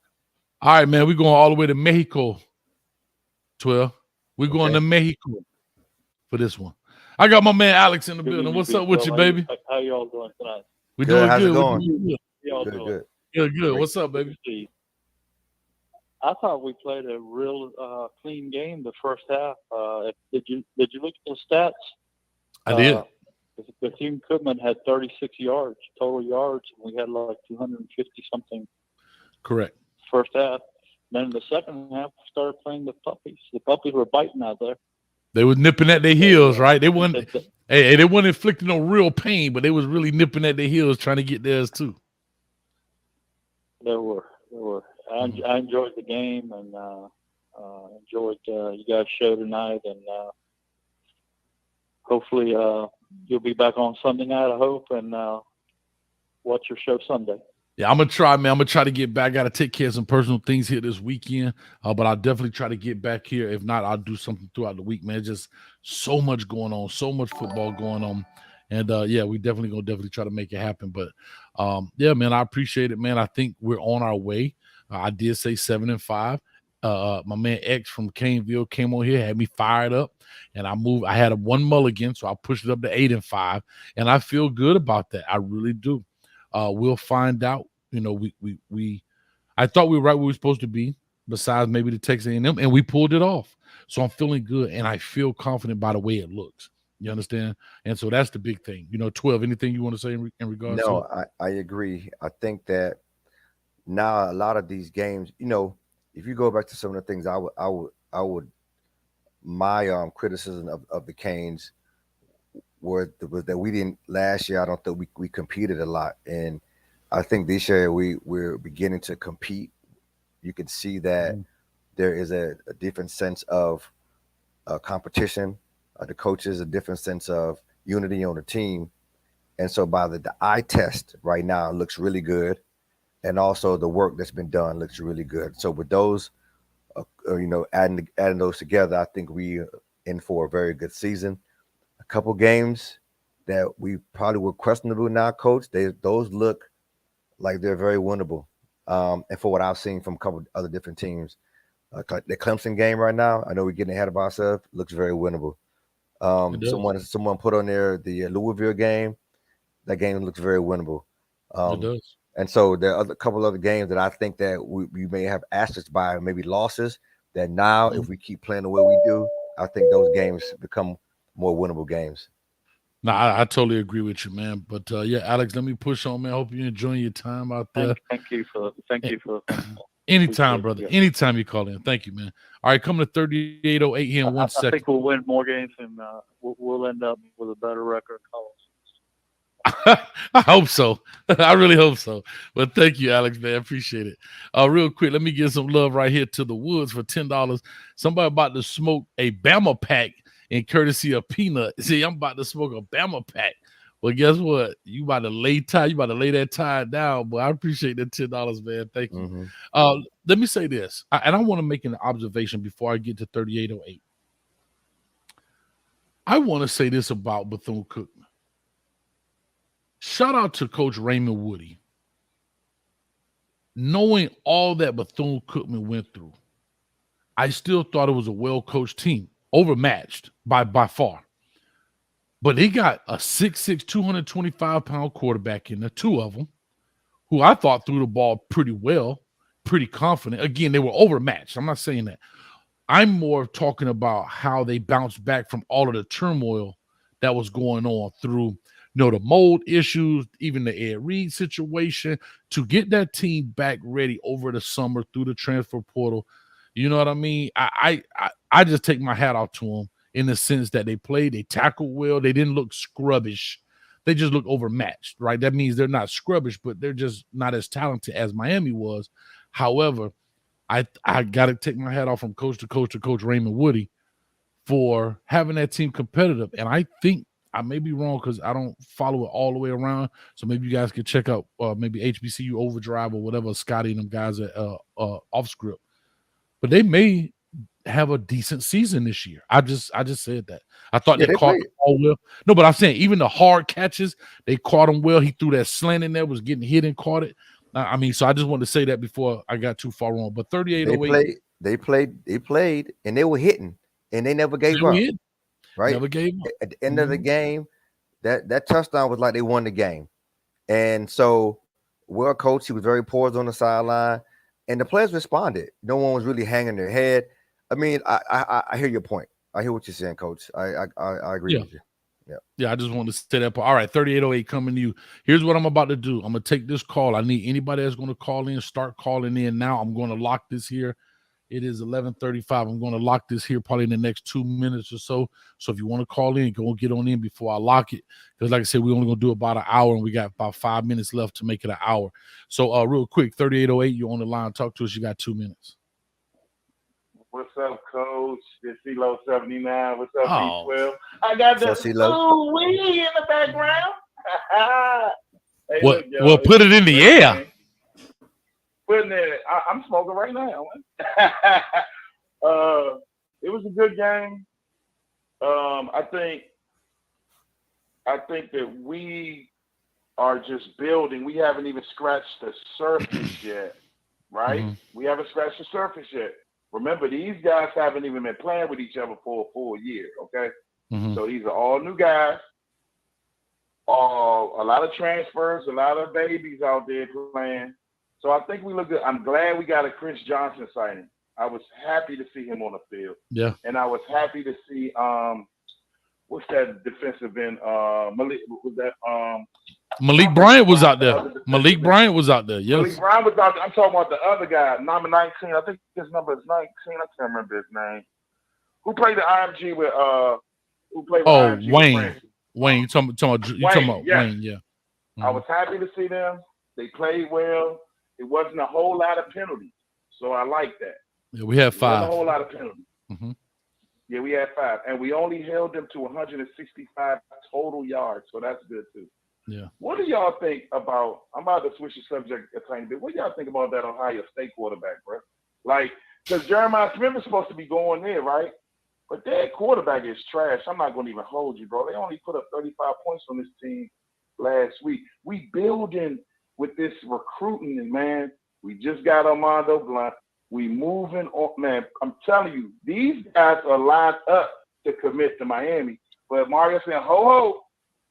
All right, man. We're going all the way to Mexico, 12. We're going to Mexico for this one. I got my man Alex in the Good building. evening, What's big up with fella. you, baby? How y'all doing tonight? We Good. doing How's it good. going? Good. Y'all Good, doing? good. Good. Great. What's up, baby? See, I thought we played a real clean game the first half. Did you look at the stats? I did. Bethune Cookman had 36 yards, total yards, and we had like 250 something Correct. first half. Then in the second half, we started playing the puppies. The puppies were biting out there. They was nipping at their heels, right? They weren't inflicting no real pain, but they was really nipping at their heels trying to get theirs too. There were. I enjoyed the game and enjoyed you guys' show tonight, and hopefully you'll be back on Sunday night, I hope, and watch your show Sunday. Yeah, I'm gonna try, man. I'm gonna try to get back. I gotta take care of some personal things here this weekend, but I'll definitely try to get back here. If not, I'll do something throughout the week, man. It's just so much going on, so much football going on, and yeah, we definitely try to make it happen. But yeah, man, I appreciate it, man. I think we're on our way. I did say 7-5. My man X from Caneville came on here, had me fired up, and I had a one mulligan, so I pushed it up to 8-5, and I feel good about that. I really do. We'll find out. You know, I thought we were right where we were supposed to be, besides maybe the Texas A&M, and we pulled it off. So I'm feeling good, and I feel confident by the way it looks. You understand? And so that's the big thing. You know, 12, anything you want to say in regards to it? No, I agree. I think that now a lot of these games, you know, if you go back to some of the things my criticism of the Canes was that we didn't last year. I don't think we competed a lot, and I think this year we're beginning to compete. You can see that there is a different sense of competition. The coaches, a different sense of unity on the team, and so by the eye test right now it looks really good, and also the work that's been done looks really good. So with those, you know, adding those together, I think we are in for a very good season. A couple games that we probably were questionable now, Coach. Those look like they're very winnable. And for what I've seen from a couple other different teams, the Clemson game right now, I know we're getting ahead of ourselves. Looks very winnable. Someone put on there the Louisville game. That game looks very winnable. It does. And so there are a couple other games that I think that we may have asterisks by, maybe losses. That now, if we keep playing the way we do, I think those games become more winnable games. No, I totally agree with you, man. But yeah, Alex, let me push on, man. I hope you're enjoying your time out there. Thank you for Anytime, brother. Anytime you call in. Thank you, man. All right, coming to 3808 here in 1 second. I think we'll win more games, and we'll end up with a better record. I hope so. I really hope so. But thank you, Alex, man. Appreciate it. Real quick, let me give some love right here to the Woods for $10. Somebody about to smoke a Bama pack in courtesy of Peanut. See, I'm about to smoke a Bama pack. Well, guess what? You about to lay that tie down. But I appreciate that $10, man. Thank you. Let me say this, and I want to make an observation before I get to 3808. I want to say this about Bethune Cookman. Shout out to Coach Raymond Woody. Knowing all that Bethune Cookman went through, I still thought it was a well-coached team, overmatched by far. But he got a 6'6", 225-pound quarterback in there, two of them, who I thought threw the ball pretty well, pretty confident. Again, they were overmatched. I'm not saying that. I'm more talking about how they bounced back from all of the turmoil that was going on through, the mold issues, even the Ed Reed situation, to get that team back ready over the summer through the transfer portal. You know what I mean? I just take my hat off to them in the sense that they played, they tackled well, they didn't look scrubbish. They just look overmatched, right? That means they're not scrubbish, but they're just not as talented as Miami was. However, I got to take my hat off from coach to coach Raymond Woody for having that team competitive. And I think I may be wrong because I don't follow it all the way around. So maybe you guys could check out maybe HBCU Overdrive or whatever, Scotty and them guys at Off Script. But they may have a decent season this year. I just said that. I thought they caught the ball well. No, but I'm saying even the hard catches, they caught them well. He threw that slant in there, was getting hit and caught it. I mean, so I just wanted to say that before I got too far wrong. But 3808. They played, and they were hitting, and they never gave up. right? Never gave up. At the end of the game, that touchdown was like they won the game. And so, well, coach, he was very poised on the sideline, and the players responded. No one was really hanging their head. I mean, I hear your point. I hear what you're saying, coach. I agree with you. Yeah, I just wanted to say that. All right, 3808 coming to you. Here's what I'm about to do. I'm going to take this call. I need anybody that's going to call in, start calling in now. I'm going to lock this here. It is 11:35. I'm going to lock this here probably in the next 2 minutes or so. So if you want to call in, go get on in before I lock it. Because like I said, we're only going to do about an hour, and we got about 5 minutes left to make it an hour. So real quick, 3808, you're on the line. Talk to us. You got 2 minutes. What's up, Coach? This CeeLo 79. What's up, Oh. B12? I got the CeeLo? in the background. Hey, What? look, Well, put it in the air. Putting it. I'm smoking right now. It was a good game. I think that we are just building. We haven't even scratched the surface yet, right? Mm-hmm. We haven't scratched the surface yet. Remember, these guys haven't even been playing with each other for a full year, okay? Mm-hmm. So these are all new guys. A lot of transfers, a lot of babies out there playing. So I think we look good. I'm glad we got a Chris Johnson signing. I was happy to see him on the field. Yeah. And I was happy to see what's that defensive end? Malik Bryant was out there. Malik Bryant was out there. Yes. Malik Bryant was out there. I'm talking about the other guy, number 19. I think his number is 19. I can't remember his name. Who played the IMG with IMG Wayne. with Wayne. You talking about yes. Wayne, yeah. I was happy to see them. They played well. It wasn't a whole lot of penalties. So I like that. Yeah, we had 5. It wasn't a whole lot of penalties. Mm-hmm. Yeah, we had 5. And we only held them to 165 total yards. So that's good too. Yeah. What do y'all think about? I'm about to switch the subject a tiny bit. What do y'all think about that Ohio State quarterback, bro? Like, because Jeremiah Smith is supposed to be going there, right? But their quarterback is trash. I'm not going to even hold you, bro. They only put up 35 points on this team last week. We building with this recruiting, man. We just got Armando Blunt. We moving on, man. I'm telling you, these guys are lined up to commit to Miami. But Mario said, ho.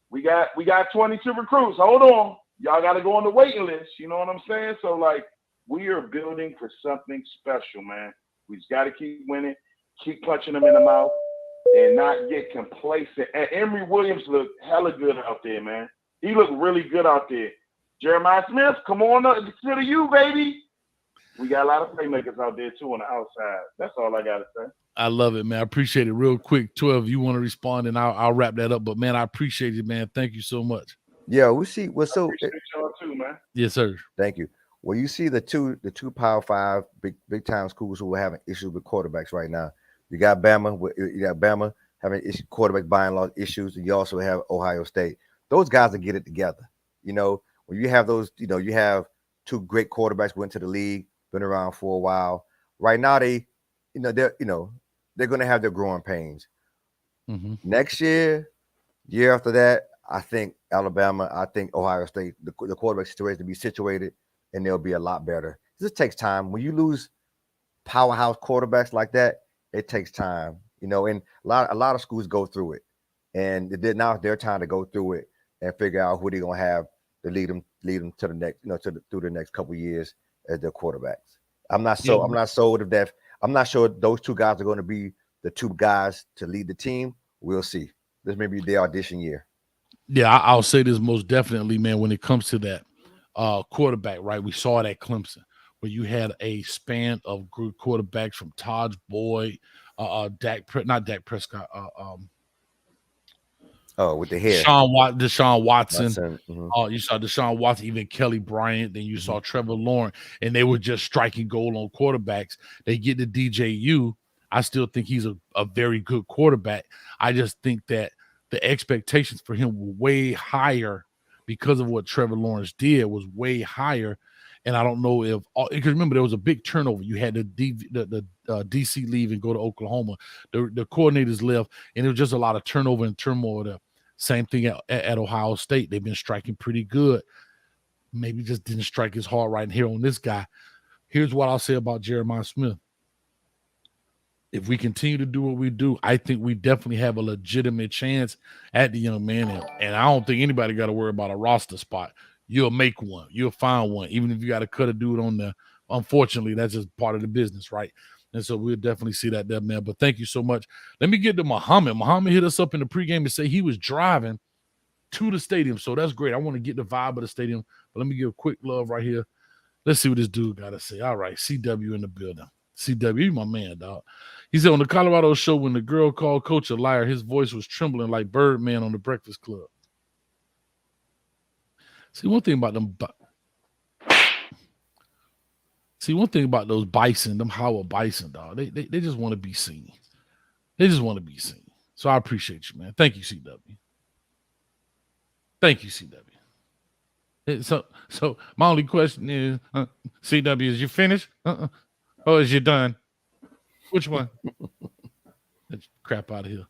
We got 22 recruits. Hold on. Y'all got to go on the waiting list. You know what I'm saying? So, like, we are building for something special, man. We just got to keep winning, keep punching them in the mouth, and not get complacent. And Emory Williams looked hella good out there, man. He looked really good out there. Jeremiah Smith, come on up. Consider you, baby. We got a lot of playmakers out there, too, on the outside. That's all I got to say. I love it, man. I appreciate it. Real quick, 12, you want to respond, and I'll wrap that up. But, man, I appreciate it, man. Thank you so much. Yeah, we see. Well, so appreciate y'all too, man. Yes, sir. Thank you. Well, you see the two Power 5 big time schools who are having issues with quarterbacks right now. You got Bama having quarterback by and large issues, and you also have Ohio State. Those guys will get it together. You know, when you have those, you have 2 great quarterbacks went to the league, been around for a while. Right now, they're going to have their growing pains. Mm-hmm. Next year after that, I think Alabama, I think Ohio State, the quarterback situation to be situated, and they'll be a lot better. This takes time. When you lose powerhouse quarterbacks like that, it takes time. And a lot of schools go through it, and now it's their time to go through it and figure out who they're gonna have to lead them to the next, through the next couple of years as their quarterbacks. I'm not sold of that. I'm not sure those 2 guys are going to be the 2 guys to lead the team. We'll see. This may be their audition year. Yeah, I'll say this most definitely, man, when it comes to that quarterback, right? We saw it at Clemson where you had a span of good quarterbacks from Todd Boyd, not Dak Prescott, with the hair. Deshaun Watson. Mm-hmm. You saw Deshaun Watson, even Kelly Bryant. Then you saw Trevor Lawrence, and they were just striking gold on quarterbacks. They get to DJU. I still think he's a very good quarterback. I just think that the expectations for him were way higher because of what Trevor Lawrence did was way higher. And I don't know because remember, there was a big turnover. You had the DC leave and go to Oklahoma. The coordinators left, and it was just a lot of turnover and turmoil there. Same thing at Ohio State. They've been striking pretty good. Maybe just didn't strike as hard right here on this guy. Here's what I'll say about Jeremiah Smith. if we continue to do what we do, I think we definitely have a legitimate chance at the young man. And I don't think anybody got to worry about a roster spot. You'll make one. You'll find one, even if you got to cut a dude on there. Unfortunately, that's just part of the business, right? And so we'll definitely see that there, man. But thank you so much. Let me get to Muhammad. Muhammad hit us up in the pregame and say he was driving to the stadium. So that's great. I want to get the vibe of the stadium. But let me give a quick love right here. Let's see what this dude got to say. All right, CW in the building. CW, you my man, dog. He said on the Colorado show, when the girl called Coach a liar, his voice was trembling like Birdman on the Breakfast Club. See, one thing about those bison, them Howard Bison, dog, they just want to be seen. They just want to be seen. So I appreciate you, man. Thank you, CW. Thank you, CW. So my only question is, CW, is you finished? Or is you done? Which one? That's crap out of here.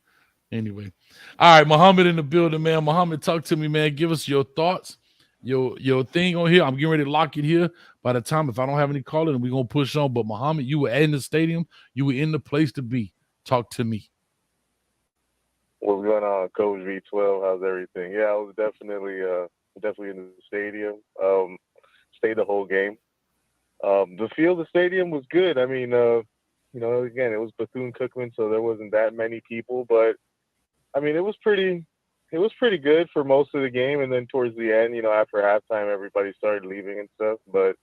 Anyway. All right, Muhammad in the building, man. Muhammad, talk to me, man. Give us your thoughts, your thing on here. I'm getting ready to lock it here. By the time, if I don't have any calling, we're going to push on. But Muhammad, you were in the stadium. You were in the place to be. Talk to me. What's going on, Coach V12? How's everything? Yeah, I was definitely in the stadium. Stayed the whole game. The field, the stadium was good. I mean, again, it was Bethune Cookman, so there wasn't that many people, but I mean, it was pretty good for most of the game. And then towards the end, after halftime, everybody started leaving and stuff, but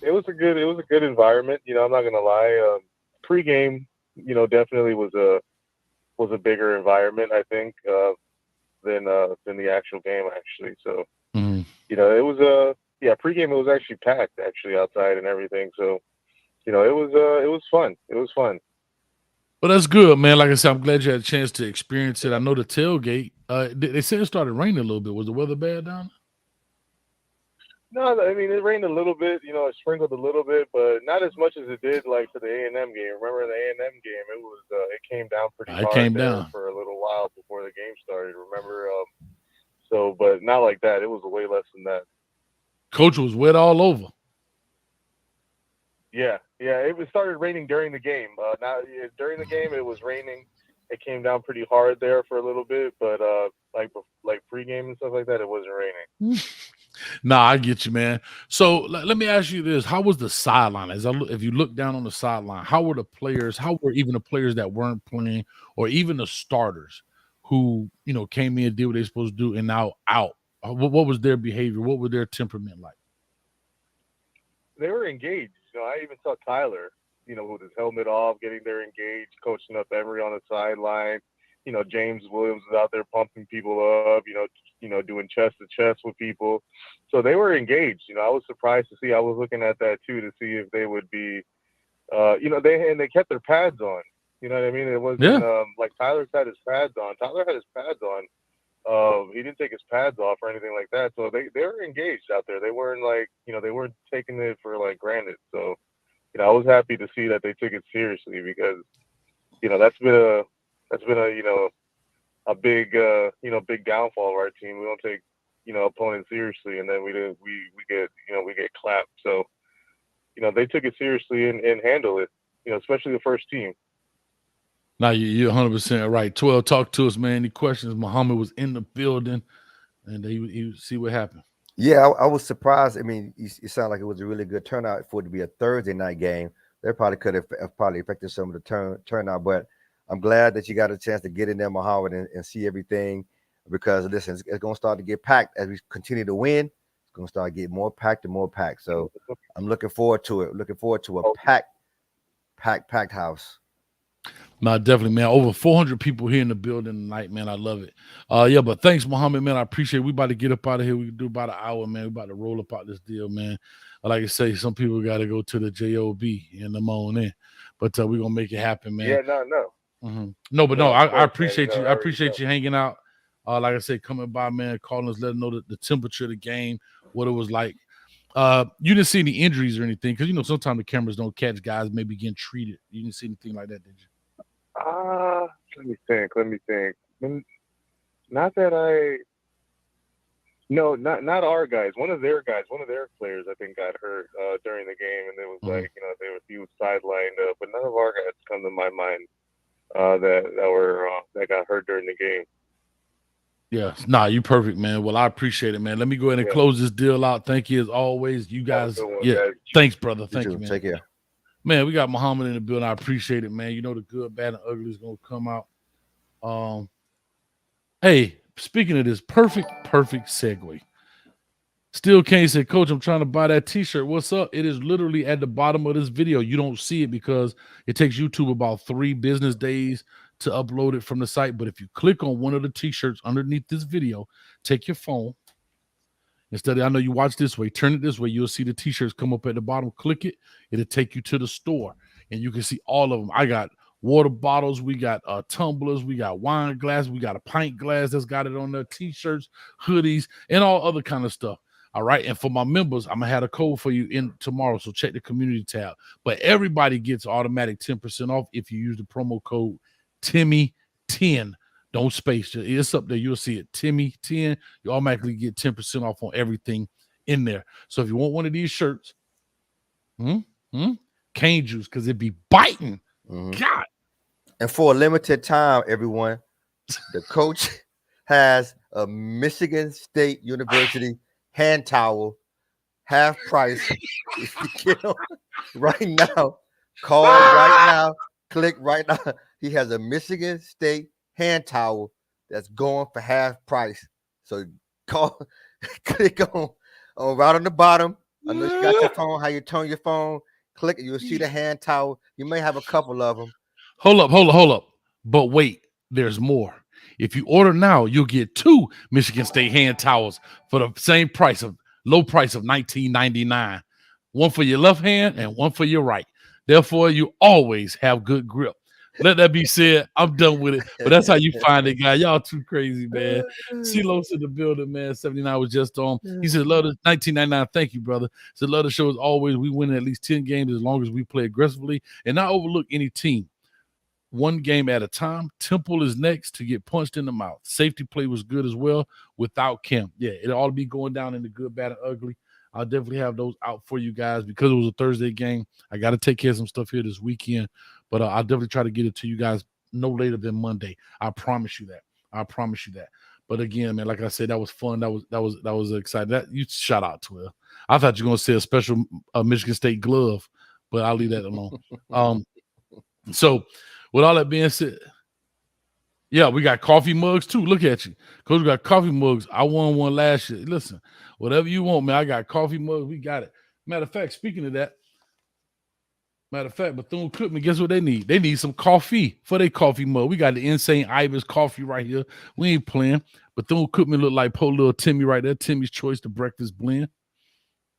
it was a good environment. I'm not going to lie. Pre-game, definitely was a bigger environment, I think, than the actual game, actually. So, it was pregame, it was actually packed actually outside and everything. So, it was fun. It was fun. Well, that's good, man. Like I said, I'm glad you had a chance to experience it. I know the tailgate, they said it started raining a little bit. Was the weather bad down there? No, I mean, it rained a little bit, it sprinkled a little bit, but not as much as it did like for the A&M game. Remember in the A&M game, it came down pretty hard. It came down for a little while before the game started. Remember? But not like that. It was way less than that. Coach was wet all over. Yeah. It started raining during the game. During the game, it was raining. It came down pretty hard there for a little bit, but like pregame and stuff like that, it wasn't raining. Nah, I get you, man. So let me ask you this: how was the sideline? If you look down on the sideline, how were the players? How were even the players that weren't playing, or even the starters who came in and did what they were supposed to do and now out? What was their behavior? What was their temperament like? They were engaged. I even saw Tyler, with his helmet off, getting there engaged, coaching up Emery on the sideline. James Williams was out there pumping people up, doing chest to chest with people. So they were engaged. I was surprised to see. I was looking at that too to see if they would be, they kept their pads on. You know what I mean? It wasn't like Tyler's had his pads on. Tyler had his pads on. He didn't take his pads off or anything like that. So they were engaged out there. They weren't like, they weren't taking it for like granted. So, I was happy to see that they took it seriously because, that's been a big big downfall of our team. We don't take, opponents seriously, and then we get clapped. So, they took it seriously and handled it, especially the first team. Now you're 100% right. 12, talk to us, man. Any questions? Muhammad was in the building, and he see what happened. Yeah, I was surprised. I mean, it sounded like it was a really good turnout for it to be a Thursday night game. That probably could have probably affected some of the turnout, but I'm glad that you got a chance to get in there, Muhammad, and see everything because, listen, it's going to start to get packed as we continue to win. It's going to start to get more packed and more packed. So I'm looking forward to it. Looking forward to a packed house. No, definitely, man. Over 400 people here in the building tonight, man. I love it. But thanks, Muhammad, man. I appreciate it. We about to get up out of here. We can do about an hour, man. We about to roll up out this deal, man. Like I say, some people got to go to the JOB in the morning, but we're going to make it happen, man. Yeah, no. Mm-hmm. I appreciate you. I appreciate you hanging out. Like I said, coming by, man, calling us, letting know the temperature of the game, what it was like. You didn't see any injuries or anything because, sometimes the cameras don't catch guys maybe getting treated. You didn't see anything like that, did you? Let me think. Not that No, not our guys. One of their players, I think, got hurt during the game, and it was like, he was sidelined. But none of our guys come to my mind that got hurt during the game. Yeah, nah, you perfect, man. Well, I appreciate it, man. Let me go ahead and close this deal out. Thank you as always. You guys, guys. Thanks, brother. Thank you, man. Take care. Man, we got Muhammad in the building. I appreciate it, man. You know the good, bad, and ugly is gonna come out. Hey, speaking of this, perfect segue. Still can't say, Coach, I'm trying to buy that t-shirt. What's up? It is literally at the bottom of this video. You don't see it because it takes YouTube about 3 business days to upload it from the site. But if you click on one of the t-shirts underneath this video, take your phone. Instead of, I know you watch this way, turn it this way, you'll see the t-shirts come up at the bottom. Click it. It'll take you to the store. And you can see all of them. I got water bottles. We got tumblers. We got wine glass. We got a pint glass that's got it on there. T-shirts, hoodies, and all other kind of stuff. All right. And for my members, I'm going to have a code for you in tomorrow. So check the community tab. But everybody gets automatic 10% off if you use the promo code Timmy10. Don't space it. It's up there. You'll see it. Timmy10. You automatically get 10% off on everything in there. So if you want one of these shirts, cane juice, because it be biting. God. And for a limited time, everyone, the coach has a Michigan State University hand towel, half price. If you get them right now, call right now, click right now. He has a Michigan State hand towel that's going for half price. So call, click on right on the bottom. I know you got your phone, how you turn your phone. Click it, you'll see the hand towel. You may have a couple of them. Hold up. But wait, there's more. If you order now, you'll get 2 Michigan State hand towels for the same price of low price of $19.99. One for your left hand and one for your right. Therefore, you always have good grip. Let that be said. I'm done with it. But that's how you find it, guy. Y'all too crazy, man. C-Los in the building, man. 79 was just on. He said, love the 1999. Thank you, brother. He said, love the show as always. We win at least 10 games as long as we play aggressively and not overlook any team. One game at a time. Temple is next to get punched in the mouth. Safety play was good as well without Kemp. Yeah, it ought to be going down in the good, bad, and ugly. I'll definitely have those out for you guys because it was a Thursday game. I got to take care of some stuff here this weekend, but I'll definitely try to get it to you guys no later than Monday. I promise you that. But again, man, like I said, that was fun. That was exciting. That you shout out to her. I thought you were gonna say a special Michigan State glove, but I'll leave that alone. So with all that being said, yeah, we got coffee mugs too. Look at you. Coach, we got coffee mugs. I won one last year. Listen, whatever you want, man. I got coffee mugs. We got it. Matter of fact, speaking of that, Bethune Cookman, guess what they need? They need some coffee for their coffee mug. We got the Insane Ibis coffee right here. We ain't playing. Bethune Cookman look like poor little Timmy right there. Timmy's Choice, the breakfast blend.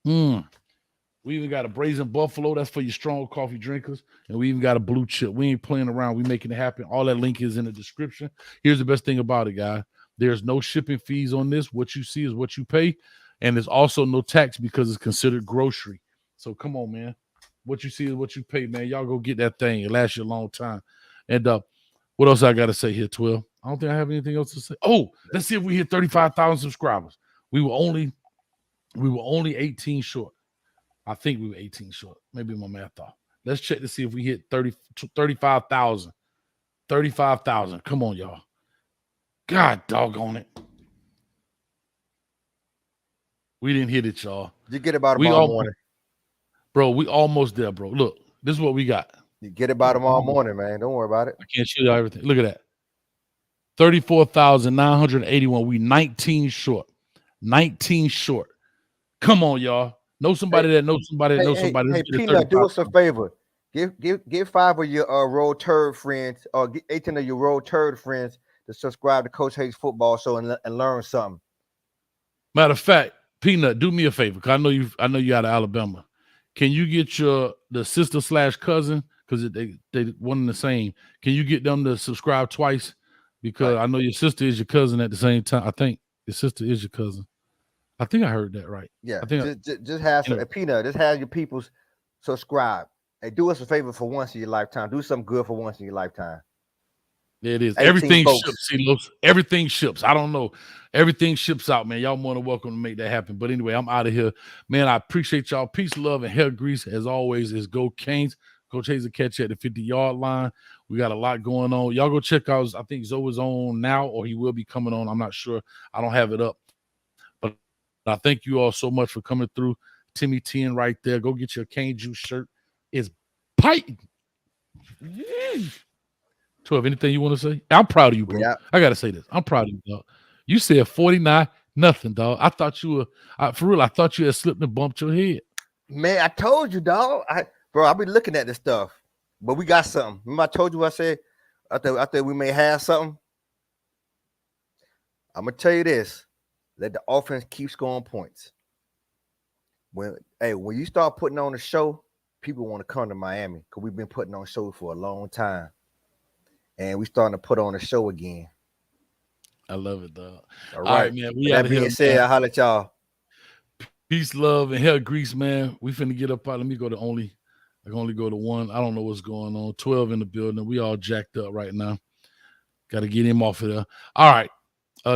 We even got a Brazen Buffalo. That's for your strong coffee drinkers. And we even got a blue chip. We ain't playing around. We making it happen. All that link is in the description. Here's the best thing about it, guys. There's no shipping fees on this. What you see is what you pay. And there's also no tax because it's considered grocery. So come on, man. What you see is what you pay, man. Y'all go get that thing. It lasts you a long time. And what else I got to say here, 12? I don't think I have anything else to say. Oh, let's see if we hit 35,000 subscribers. We were only 18 short. I think we were 18 short. Maybe my math off. Let's check to see if we hit 35,000. 35,000. Come on, y'all. God doggone it. We didn't hit it, y'all. You get about tomorrow morning. Bro, we almost there, bro. Look, this is what we got. You get it by tomorrow morning, man. Don't worry about it. I can't show you everything. Look at that. 34,981. We 19 short. 19 short. Come on, y'all. Know somebody that knows somebody that knows somebody. Hey, Peanut, do us a favor. Give 5 of your roll turd friends or 18 of your roll turd friends to subscribe to Coach Hayes Football Show and learn something. Matter of fact, Peanut, do me a favor, because I know you out of Alabama. Can you get the sister/cousin, because they one and the same? Can you get them to subscribe twice? Because I know your sister is your cousin at the same time. I think your sister is your cousin. I think I heard that right. Yeah, I think just have some Peanut. Just have your people subscribe. Hey, do us a favor for once in your lifetime. Do something good for once in your lifetime. There it is. 18 Everything folks. ships, CeeLos. Everything ships. I don't know. Everything ships out, man. Y'all more than welcome to make that happen. But anyway, I'm out of here. Man, I appreciate y'all. Peace, love, and hair grease. As always, is Go Canes. Coach Hayes will catch you at the 50-yard line. We got a lot going on. Y'all go check out, I think Zoe is on now, or he will be coming on. I'm not sure. I don't have it up. But I thank you all so much for coming through. Timmy 10 right there. Go get your Cane Juice shirt. It's biting. 12, anything you want to say? I'm proud of you, bro. I got to say this. I'm proud of you, dog. You said 49-0, dog. I thought you were, for real, I thought you had slipped and bumped your head. Man, I told you, dog. Bro, I'll be looking at this stuff. But we got something. Remember I told you I said I thought we may have something? I'm going to tell you this. Let the offense keep scoring points. When you start putting on a show, people want to come to Miami because we've been putting on shows for a long time. And we starting to put on a show again. I love it, dog. All right, man. That being said, I'll holler at y'all. Peace, love, and hair grease, man. We finna get up out. Let me go to I can only go to one. I don't know what's going on. 12 in the building. We all jacked up right now. Got to get him off of there. All right.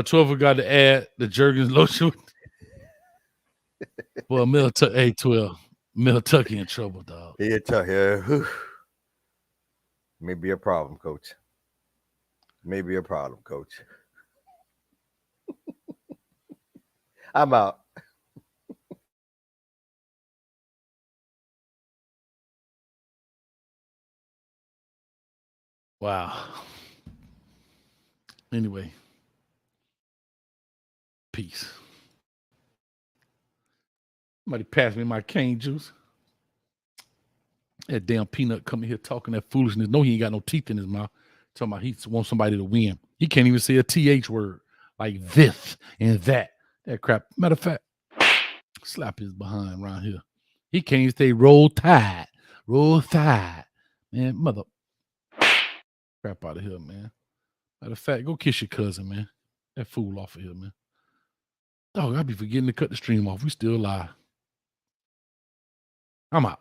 12 got to add the Jergens lotion. Well, hey, 12. Mel Tucky in trouble, dog. Yeah. Maybe a problem, coach. Maybe a problem, coach. I'm out. Wow. Anyway. Peace. Somebody pass me my cane juice. That damn peanut coming here talking that foolishness. No, he ain't got no teeth in his mouth. Talking about he wants somebody to win. He can't even say a TH word like this and that. That crap. Matter of fact, slap his behind around here. He can't even say roll tide. Roll tide. Man, mother. Crap out of here, man. Matter of fact, go kiss your cousin, man. That fool off of here, man. Dog, I be forgetting to cut the stream off. We still live. I'm out.